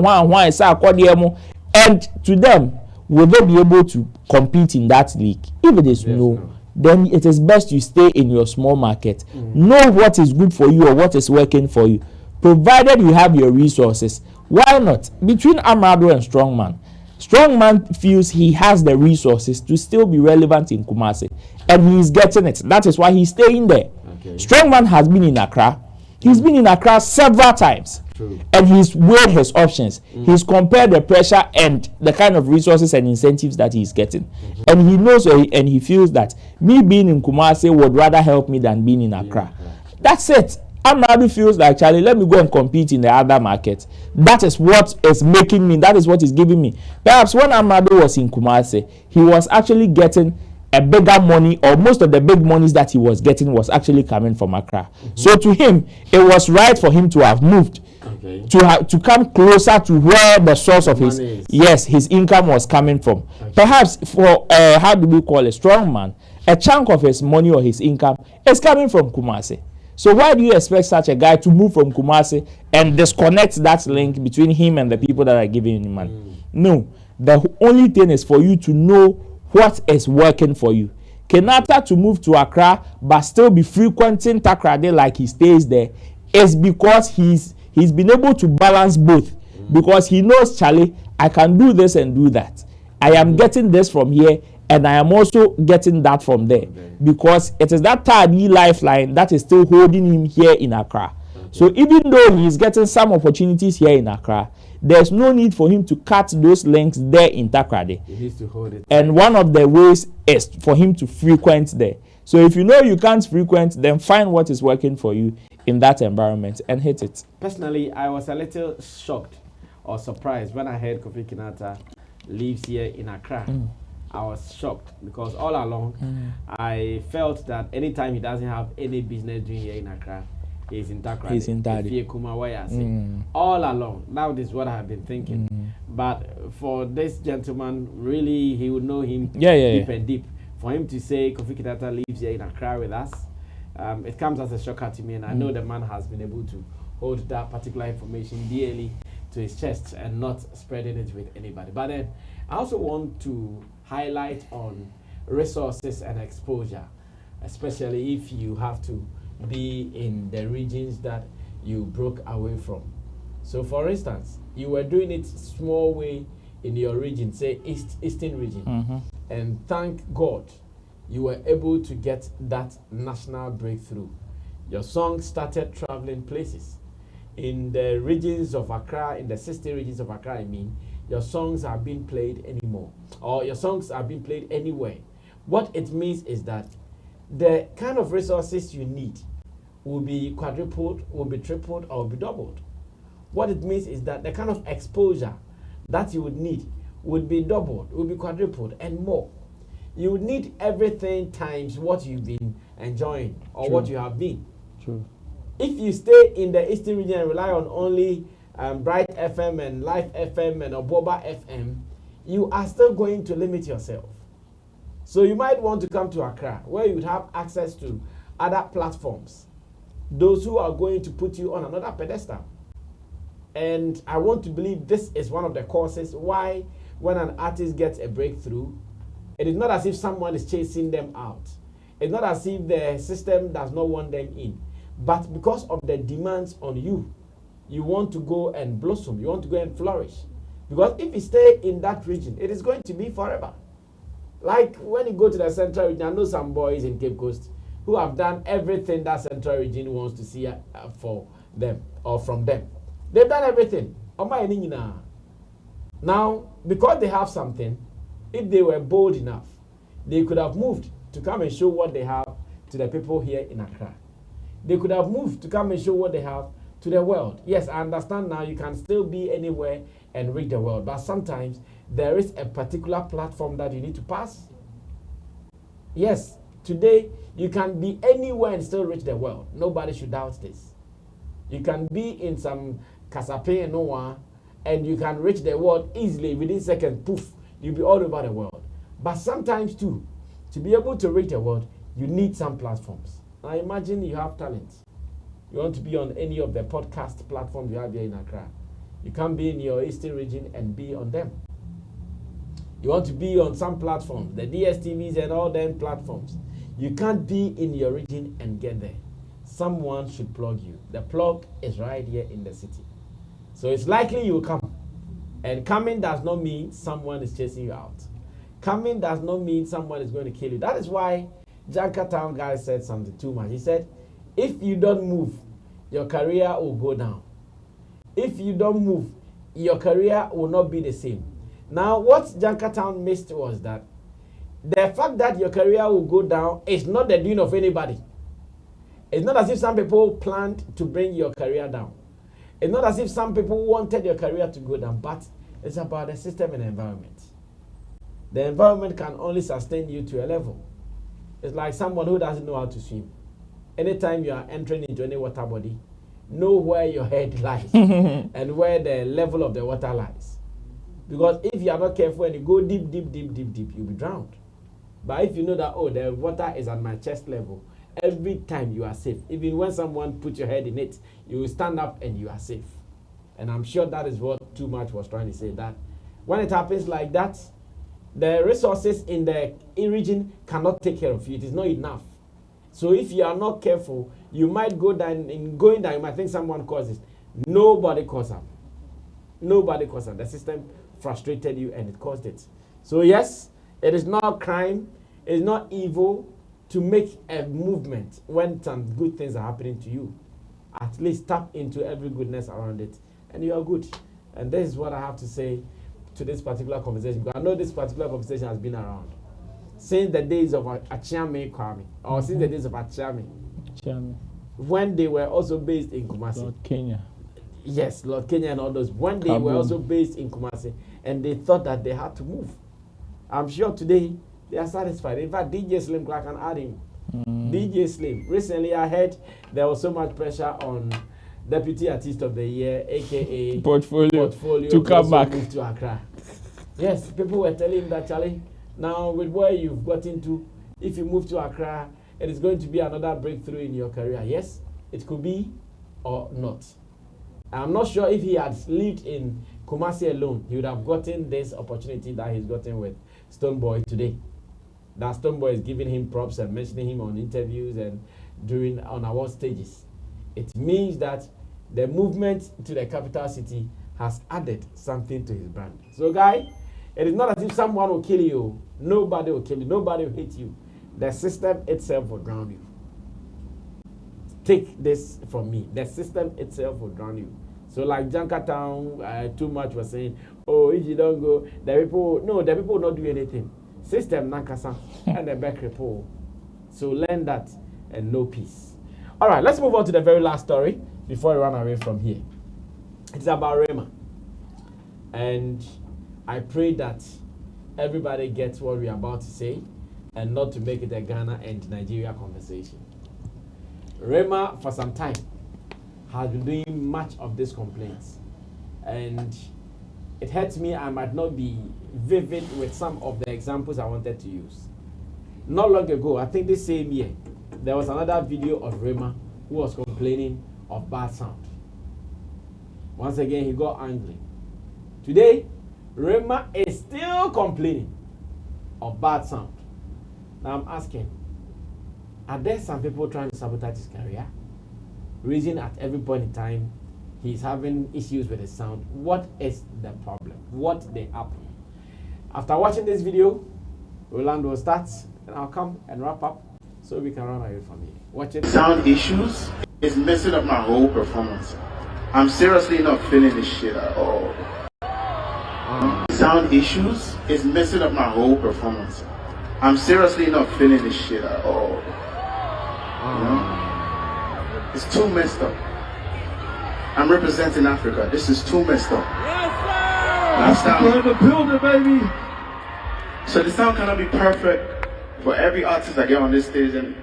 and to them, will they be able to compete in that league? If it is no, then it is best you stay in your small market. Know what is good for you or what is working for you. Provided you have your resources, why not? Between Amrado and Strongman, Strongman feels he has the resources to still be relevant in Kumasi, and he is getting it. That is why he's staying there. Okay. Strongman has been in Accra. He's been in Accra several times. True. And he's weighed his options. He's compared the pressure and the kind of resources and incentives that he's getting. And he knows and he feels that me being in Kumasi would rather help me than being in Accra. That's it. Amrado feels like, Charlie, let me go and compete in the other market. That is what is making me, that is what is giving me. Perhaps when Amrado was in Kumasi, he was actually getting a bigger money, or most of the big monies that he was getting was actually coming from Accra. So to him, it was right for him to have moved, to come closer to where the source of his income was coming from. Perhaps for how do we call a strong man, a chunk of his money or his income is coming from Kumasi. So why do you expect such a guy to move from Kumasi and disconnect that link between him and the people that are giving him money? No, the only thing is for you to know what is working for you. Kenyatta to move to Accra but still be frequenting Takrade like he stays there is because he's been able to balance both. Because he knows, Charlie, I can do this and do that. I am getting this from here and I am also getting that from there. Because it is that third lifeline that is still holding him here in Accra. So even though he is getting some opportunities here in Accra, there's no need for him to cut those links there in Takrade. He needs to hold it. And one of the ways is for him to frequent there. So if you know you can't frequent, then find what is working for you in that environment and hit it. Personally, I was a little shocked or surprised when I heard Kofi Kinata lives here in Accra. I was shocked because all along I felt that anytime he doesn't have any business doing here in Accra, he's in Takrade. He's in Takrade. All along. Now this is what I have been thinking. But for this gentleman, really, he would know him deep and deep. For him to say Kofi Kinata lives here in Accra with us, it comes as a shocker to me. And I know the man has been able to hold that particular information dearly to his chest and not spreading it with anybody. But then I also want to highlight on resources and exposure, especially if you have to be in the regions that you broke away from. So for instance, you were doing it small way in your region, say Eastern region, and thank God you were able to get that national breakthrough. Your song started traveling places. In the regions of Accra, in the 60 regions of Accra, I mean, your songs are being played anymore, or your songs are being played anywhere. What it means is that the kind of resources you need will be quadrupled, will be tripled, or will be doubled. What it means is that the kind of exposure that you would need would be doubled, will be quadrupled, and more. You would need everything times what you've been enjoying or what you have been. True. If you stay in the Eastern region and rely on only Bright FM and Life FM and Oboba FM, you are still going to limit yourself. So you might want to come to Accra, where you would have access to other platforms, those who are going to put you on another pedestal. And I want to believe this is one of the causes why when an artist gets a breakthrough, it is not as if someone is chasing them out. It's not as if the system does not want them in. But because of the demands on you, you want to go and blossom, you want to go and flourish. Because if you stay in that region, it is going to be forever. Like when you go to the central region, I know some boys in Cape Coast who have done everything that central region wants to see for them or from them. They've done everything. Now, because they have something, if they were bold enough, they could have moved to come and show what they have to the people here in Accra. They could have moved to come and show what they have to the world. Yes, I understand now you can still be anywhere and reach the world, but sometimes there is a particular platform that you need to pass. Yes, today you can be anywhere and still reach the world. Nobody should doubt this. You can be in some Kasape and Noah and you can reach the world easily within seconds. Poof, you'll be all over the world. But sometimes too, to be able to reach the world, you need some platforms. Now imagine you have talent. You want to be on any of the podcast platforms you have here in Accra. You can't be in your Eastern region and be on them. You want to be on some platforms, the DSTVs and all them platforms. You can't be in your region and get there. Someone should plug you. The plug is right here in the city. So it's likely you will come. And coming does not mean someone is chasing you out. Coming does not mean someone is going to kill you. That is why Jankatown guy said something too much. He said, if you don't move, your career will go down. If you don't move, your career will not be the same. Now, what Jankatown missed was that the fact that your career will go down is not the doing of anybody. It's not as if some people planned to bring your career down. It's not as if some people wanted your career to go down, but it's about the system and the environment. The environment can only sustain you to a level. It's like someone who doesn't know how to swim. Anytime you are entering into any water body, know where your head lies and where the level of the water lies. Because if you are not careful and you go deep, you'll be drowned. But if you know that, oh, the water is at my chest level, every time you are safe. Even when someone puts your head in it, you will stand up and you are safe. And I'm sure that is what Too Much was trying to say, that when it happens like that, the resources in the region cannot take care of you. It is not enough. So if you are not careful, you might go down. In going down, you might think someone caused it. Nobody caused them. Nobody caused them. The system frustrated you and it caused it. So yes, it is not crime. It is not evil to make a movement when some good things are happening to you. At least tap into every goodness around it, and you are good. And this is what I have to say to this particular conversation, because I know this particular conversation has been around since the days of Achiame Kwame, or since the days of Achiame, when they were also based in Kumasi. Lord Kenya. Yes, Lord Kenya and all those. When they were also based in Kumasi, and they thought that they had to move. I'm sure today they are satisfied. In fact, DJ Slim, I can add him. DJ Slim. Recently, I heard there was so much pressure on Deputy Artist of the Year, aka Portfolio to come back to Accra. Yes, people were telling him that, Charlie, now with where you've got into, if you move to Accra, it is going to be another breakthrough in your career. Yes, it could be or not. I'm not sure if he had lived in Kumasi alone, he would have gotten this opportunity that he's gotten with Stonebwoy today. That Stonebwoy is giving him props and mentioning him on interviews and on award stages. It means that the movement to the capital city has added something to his brand. So, guy, it is not as if someone will kill you. Nobody will kill you. Nobody will hit you. The system itself will drown you. Take this from me. The system itself will drown you. So, like Jankatown, Too Much was saying, oh, if you don't go, the people will not do anything. System Nankasa and the back report. So learn that and know peace. All right, let's move on to the very last story before we run away from here. It's about Rema. And I pray that everybody gets what we're about to say and not to make it a Ghana and Nigeria conversation. Rema, for some time, has been doing much of these complaints. And it hurts me, I might not be vivid with some of the examples I wanted to use. Not long ago, I think this same year, there was another video of Rema who was complaining of bad sound. Once again, he got angry. Today, Rema is still complaining of bad sound. Now I'm asking, are there some people trying to sabotage his career? Reason at every point in time he's having issues with his sound. What is the problem? What they happen? After watching this video, Roland will start, and I'll come and wrap up so we can run away from here. Watch it. Sound issues is messing up my whole performance. I'm seriously not feeling this shit at all. Sound issues is messing up my whole performance. I'm seriously not feeling this shit at all. You know? It's too messed up. I'm representing Africa. This is too messed up. Yes, sir! We're in the building, baby! So the sound cannot be perfect for every artist I get on this stage, and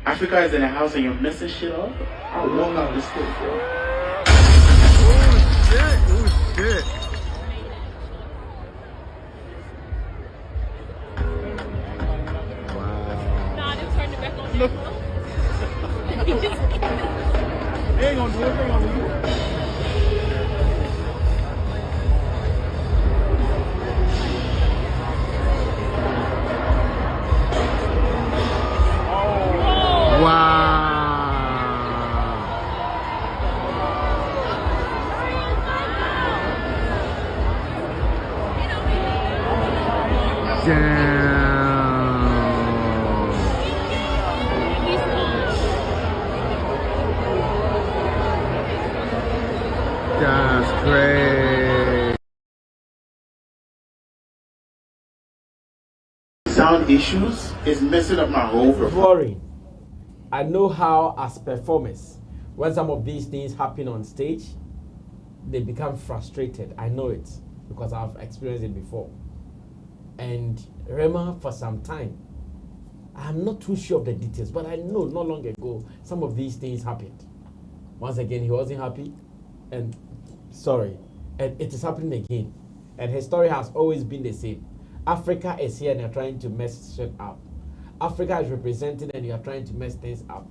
Africa is in a house and you're messing shit up. I'll walk out this stage, bro. Oh shit, oh shit. Wow. Nah, just turn it back on. Look. They ain't gonna do it, they gonna do it. issues is messing up my whole performance. Boring. I know how, as performers, when some of these things happen on stage, they become frustrated. I know it because I've experienced it before. And Rema, for some time, I'm not too sure of the details, but I know not long ago some of these things happened. Once again, he wasn't happy, and it is happening again. And his story has always been the same. Africa is here and you're trying to mess shit up. Africa is represented and you're trying to mess things up.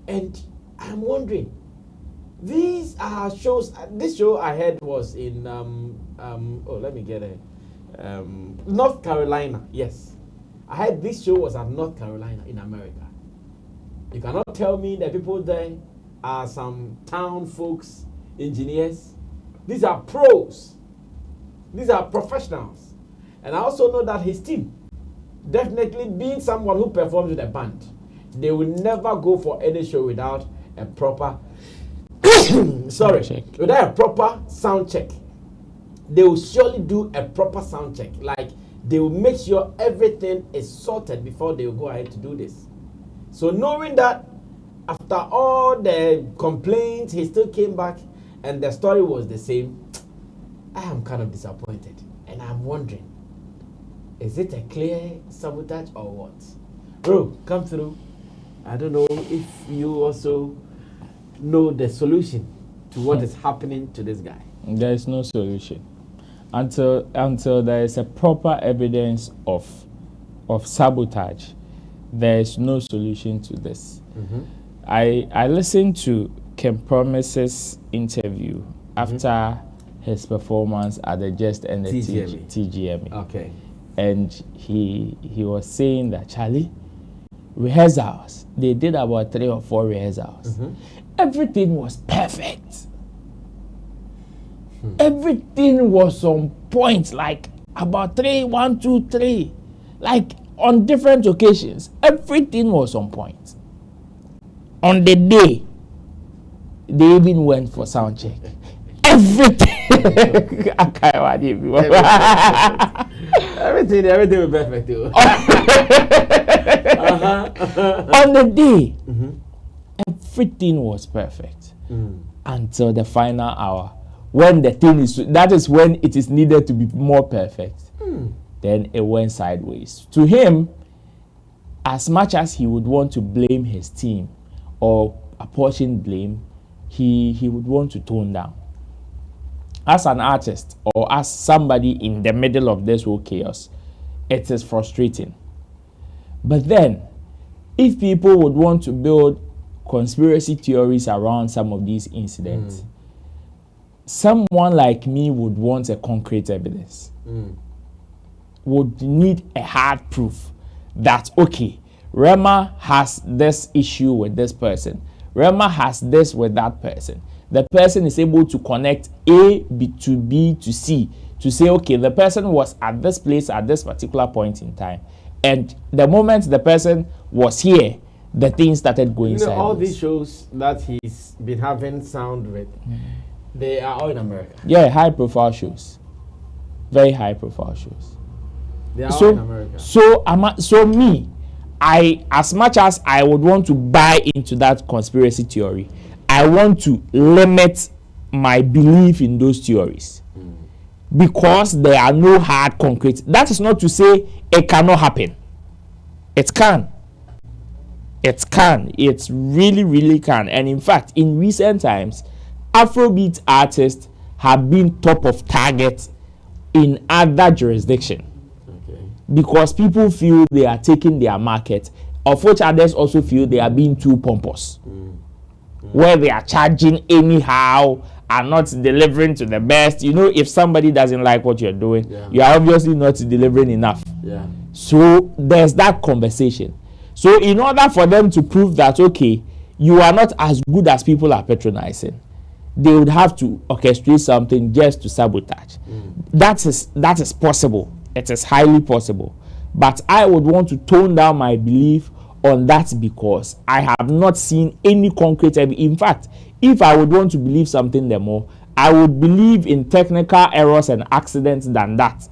And I'm wondering, these are shows. This show I heard was in North Carolina. Yes, I heard this show was at North Carolina in America. You cannot tell me that people there are some town folks, engineers. These are pros. These are professionals. And I also know that his team, definitely being someone who performs with a band, they will never go for any show without a proper without a proper sound check. They will surely do a proper sound check. Like, they will make sure everything is sorted before they will go ahead to do this. So knowing that after all the complaints, he still came back and the story was the same, I am kind of disappointed. And I'm wondering, is it a clear sabotage or what? Bro, come through. I don't know if you also know the solution to what is happening to this guy. There is no solution until there is a proper evidence of sabotage. There is no solution to this. Mm-hmm. I listened to Ken Promise's interview after his performance at the Just and the TGME. Okay. And he was saying that, Charlie, rehearsals, they did about 3 or 4 rehearsals. Mm-hmm. Everything was perfect. Everything was on point, like about 3, 1, 2, 3. Like on different occasions, everything was on point. On the day, they even went for sound check. Everything. everything was perfect too. On the day, everything was perfect until the final hour, when the thing that is when it is needed to be more perfect. Then it went sideways. To him, as much as he would want to blame his team or apportion blame, he would want to tone down. As an artist or as somebody in the middle of this whole chaos, it is frustrating. But then, if people would want to build conspiracy theories around some of these incidents, someone like me would want a concrete evidence. Would need a hard proof that, okay, Rema has this issue with this person. Rema has this with that person. The person is able to connect A to B to C to say, okay, the person was at this place at this particular point in time. And the moment the person was here, the thing started going sideways. All these shows that he's been having sound with, they are all in America. Yeah, high profile shows. Very high profile shows. They are all in America. So me, as much as I would want to buy into that conspiracy theory, I want to limit my belief in those theories because there are no hard concrete. That is not to say it cannot happen. It can. It can. It really, really can. And in fact, in recent times, Afrobeat artists have been top of target in other jurisdictions. Because people feel they are taking their market, of which others also feel they are being too pompous. Where they are charging anyhow and not delivering to the best. You know, if somebody doesn't like what you're doing, you are obviously not delivering enough. So there's that conversation. So in order for them to prove that, okay, you are not as good as people are patronizing, they would have to orchestrate something just to sabotage. That is possible. It is highly possible. But I would want to tone down my belief on that because I have not seen any concrete evidence. In fact, if I would want to believe something the more, I would believe in technical errors and accidents than that.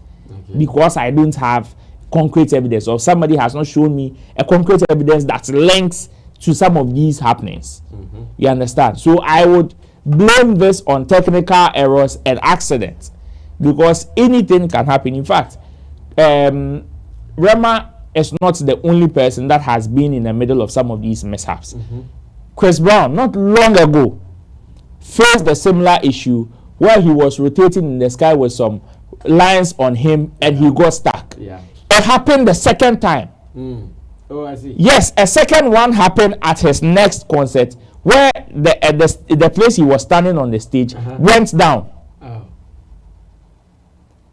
Because I don't have concrete evidence, or somebody has not shown me a concrete evidence that links to some of these happenings. You understand? So I would blame this on technical errors and accidents, because anything can happen. In fact, Rema is not the only person that has been in the middle of some of these mishaps. Chris Brown, not long ago, faced a similar issue where he was rotating in the sky with some lines on him and he got stuck. It happened the second time. Oh, I see. Yes, a second one happened at his next concert where the place he was standing on the stage went down.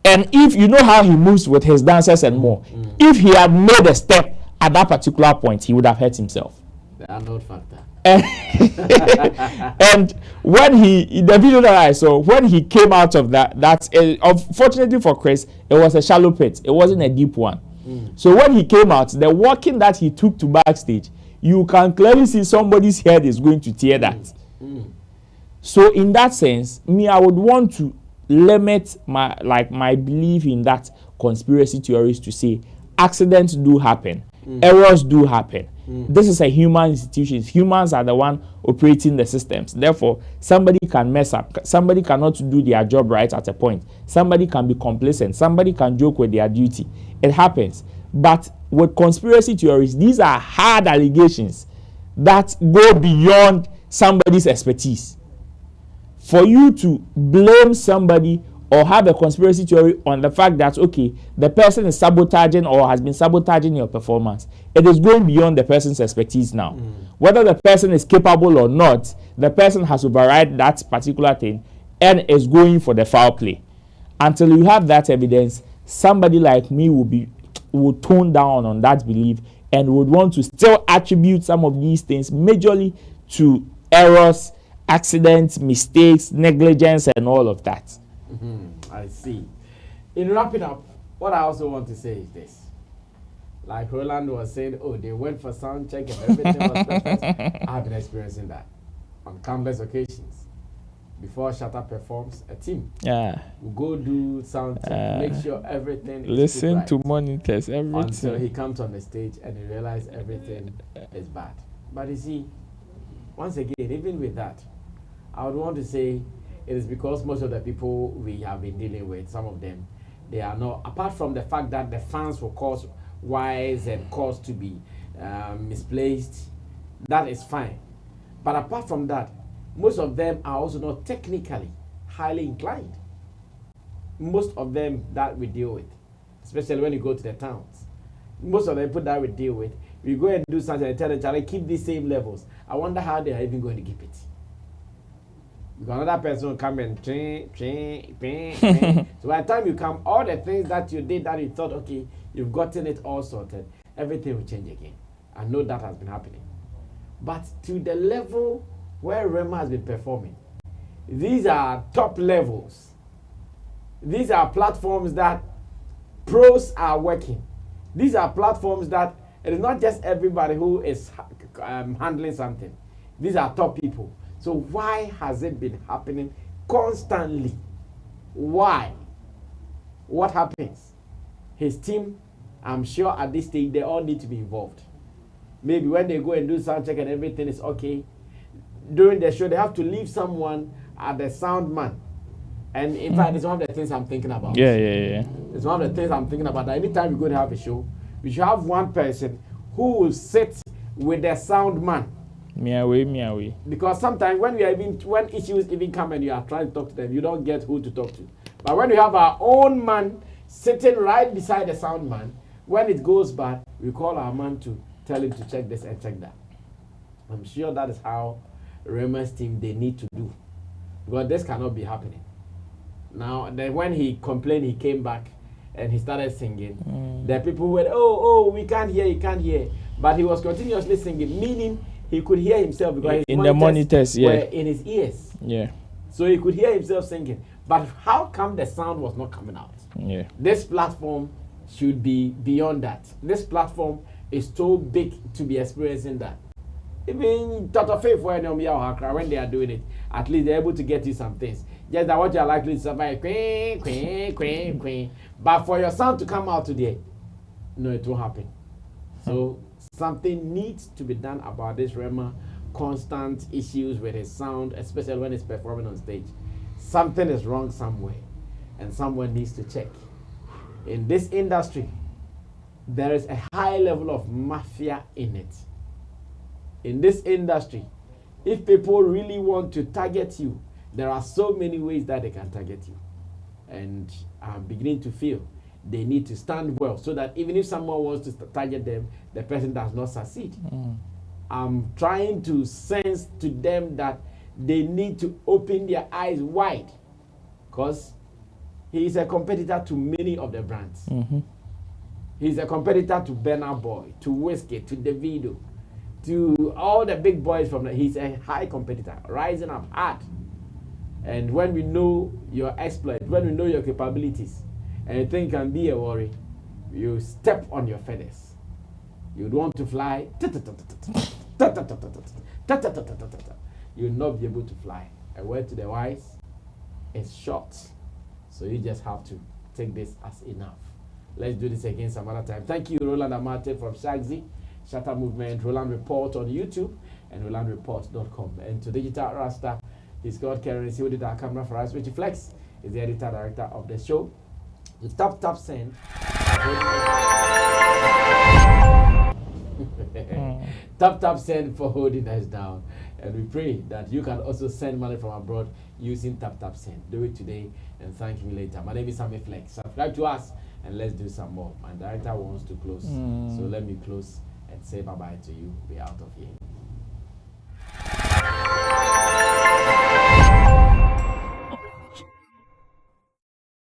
And if you know how he moves with his dancers and more, if he had made a step at that particular point, he would have hurt himself. The unknown factor. And when the video that I saw, when he came out of that, unfortunately for Chris, it was a shallow pit. It wasn't a deep one. So when he came out, the walking that he took to backstage, you can clearly see somebody's head is going to tear that. So in that sense, I would want to limit my belief in that conspiracy theories to say accidents do happen, errors do happen. This is a human institution. Humans are the one operating the systems. Therefore, somebody can mess up. Somebody cannot do their job right at a point. Somebody can be complacent. Somebody can joke with their duty. It happens. But with conspiracy theories, these are hard allegations that go beyond somebody's expertise. For you to blame somebody or have a conspiracy theory on the fact that, okay, the person is sabotaging or has been sabotaging your performance, it is going beyond the person's expertise now. Whether the person is capable or not, the person has override that particular thing and is going for the foul play. Until you have that evidence, somebody like me will tone down on that belief and would want to still attribute some of these things majorly to errors, accidents, mistakes, negligence, and all of that. I see. In wrapping up, what I also want to say is this. Like Roland was saying, oh, they went for sound check and everything was perfect. I've been experiencing that on countless occasions. Before Shatta performs, a team will go do sound check, make sure everything is listen right to monitors, everything. Until he comes on the stage and he realizes everything is bad. But you see, once again, even with that, I would want to say it is because most of the people we have been dealing with, some of them, they are not, apart from the fact that the fans will cause wise and cause to be misplaced, that is fine. But apart from that, most of them are also not technically highly inclined. Most of them that we deal with, especially when you go to the towns, most of the people that we deal with, we go and do something and tell them, "Charlie, keep these same levels." I wonder how they are even going to keep it. Because another person will come and train. So by the time you come, all the things that you did that you thought, okay, you've gotten it all sorted, everything will change again. I know that has been happening. But to the level where Rema has been performing, these are top levels. These are platforms that pros are working. These are platforms that it is not just everybody who is handling something. These are top people. So why has it been happening constantly? Why? What happens? His team, I'm sure at this stage, they all need to be involved. Maybe when they go and do sound check and everything is okay, during the show, they have to leave someone at the sound man. And in fact, it's one of the things I'm thinking about. Yeah. It's one of the things I'm thinking about. That anytime you're going to have a show, we should have one person who will sit with the sound man. Meow. Because sometimes when issues even come and you are trying to talk to them, you don't get who to talk to. But when we have our own man sitting right beside the sound man, when it goes bad, we call our man to tell him to check this and check that. I'm sure that is how Rema's team, they need to do. Because this cannot be happening. Now, then when he complained, he came back and he started singing. The people were, oh, we can't hear. But he was continuously singing, meaning he could hear himself because in the monitors were in his ears. Yeah. So he could hear himself singing. But how come the sound was not coming out? Yeah. This platform should be beyond that. This platform is too big to be experiencing that. Even Toto Faith, when they are doing it, at least they're able to get you some things. Just that what you are likely to survive, queen. But for your sound to come out today, no, it won't happen. So something needs to be done about this Rema constant issues with his sound, especially when he's performing on stage. Something is wrong somewhere, and someone needs to check. In this industry, there is a high level of mafia in it. In this industry, if people really want to target you, there are so many ways that they can target you. And I'm beginning to feel they need to stand well so that even if someone wants to target them, the person does not succeed. I'm trying to sense to them that they need to open their eyes wide, because he is a competitor to many of the brands. He's a competitor to Burna Boy, to Whiskey, to Davido, to all the big boys from the. He's a high competitor, rising up hard. And when we know your exploits, when we know your capabilities, anything can be a worry, you step on your feathers. You'd want to fly. You'll not be able to fly. A word to the wise is short. So you just have to take this as enough. Let's do this again some other time. Thank you, Roland Amate from Shagzy, Shatter Movement, Roland Report on YouTube, and RolandReport.com. And to Digital Rasta, he's got Karen, who did our camera for us. Richie Flex is the editor director of the show. With Tap Send. Tap Send for holding us down. And we pray that you can also send money from abroad using Tap Send. Do it today and thank me later. My name is Sammy Flex. Subscribe to us and let's do some more. My director wants to close. So let me close and say bye-bye to you. We're out of here.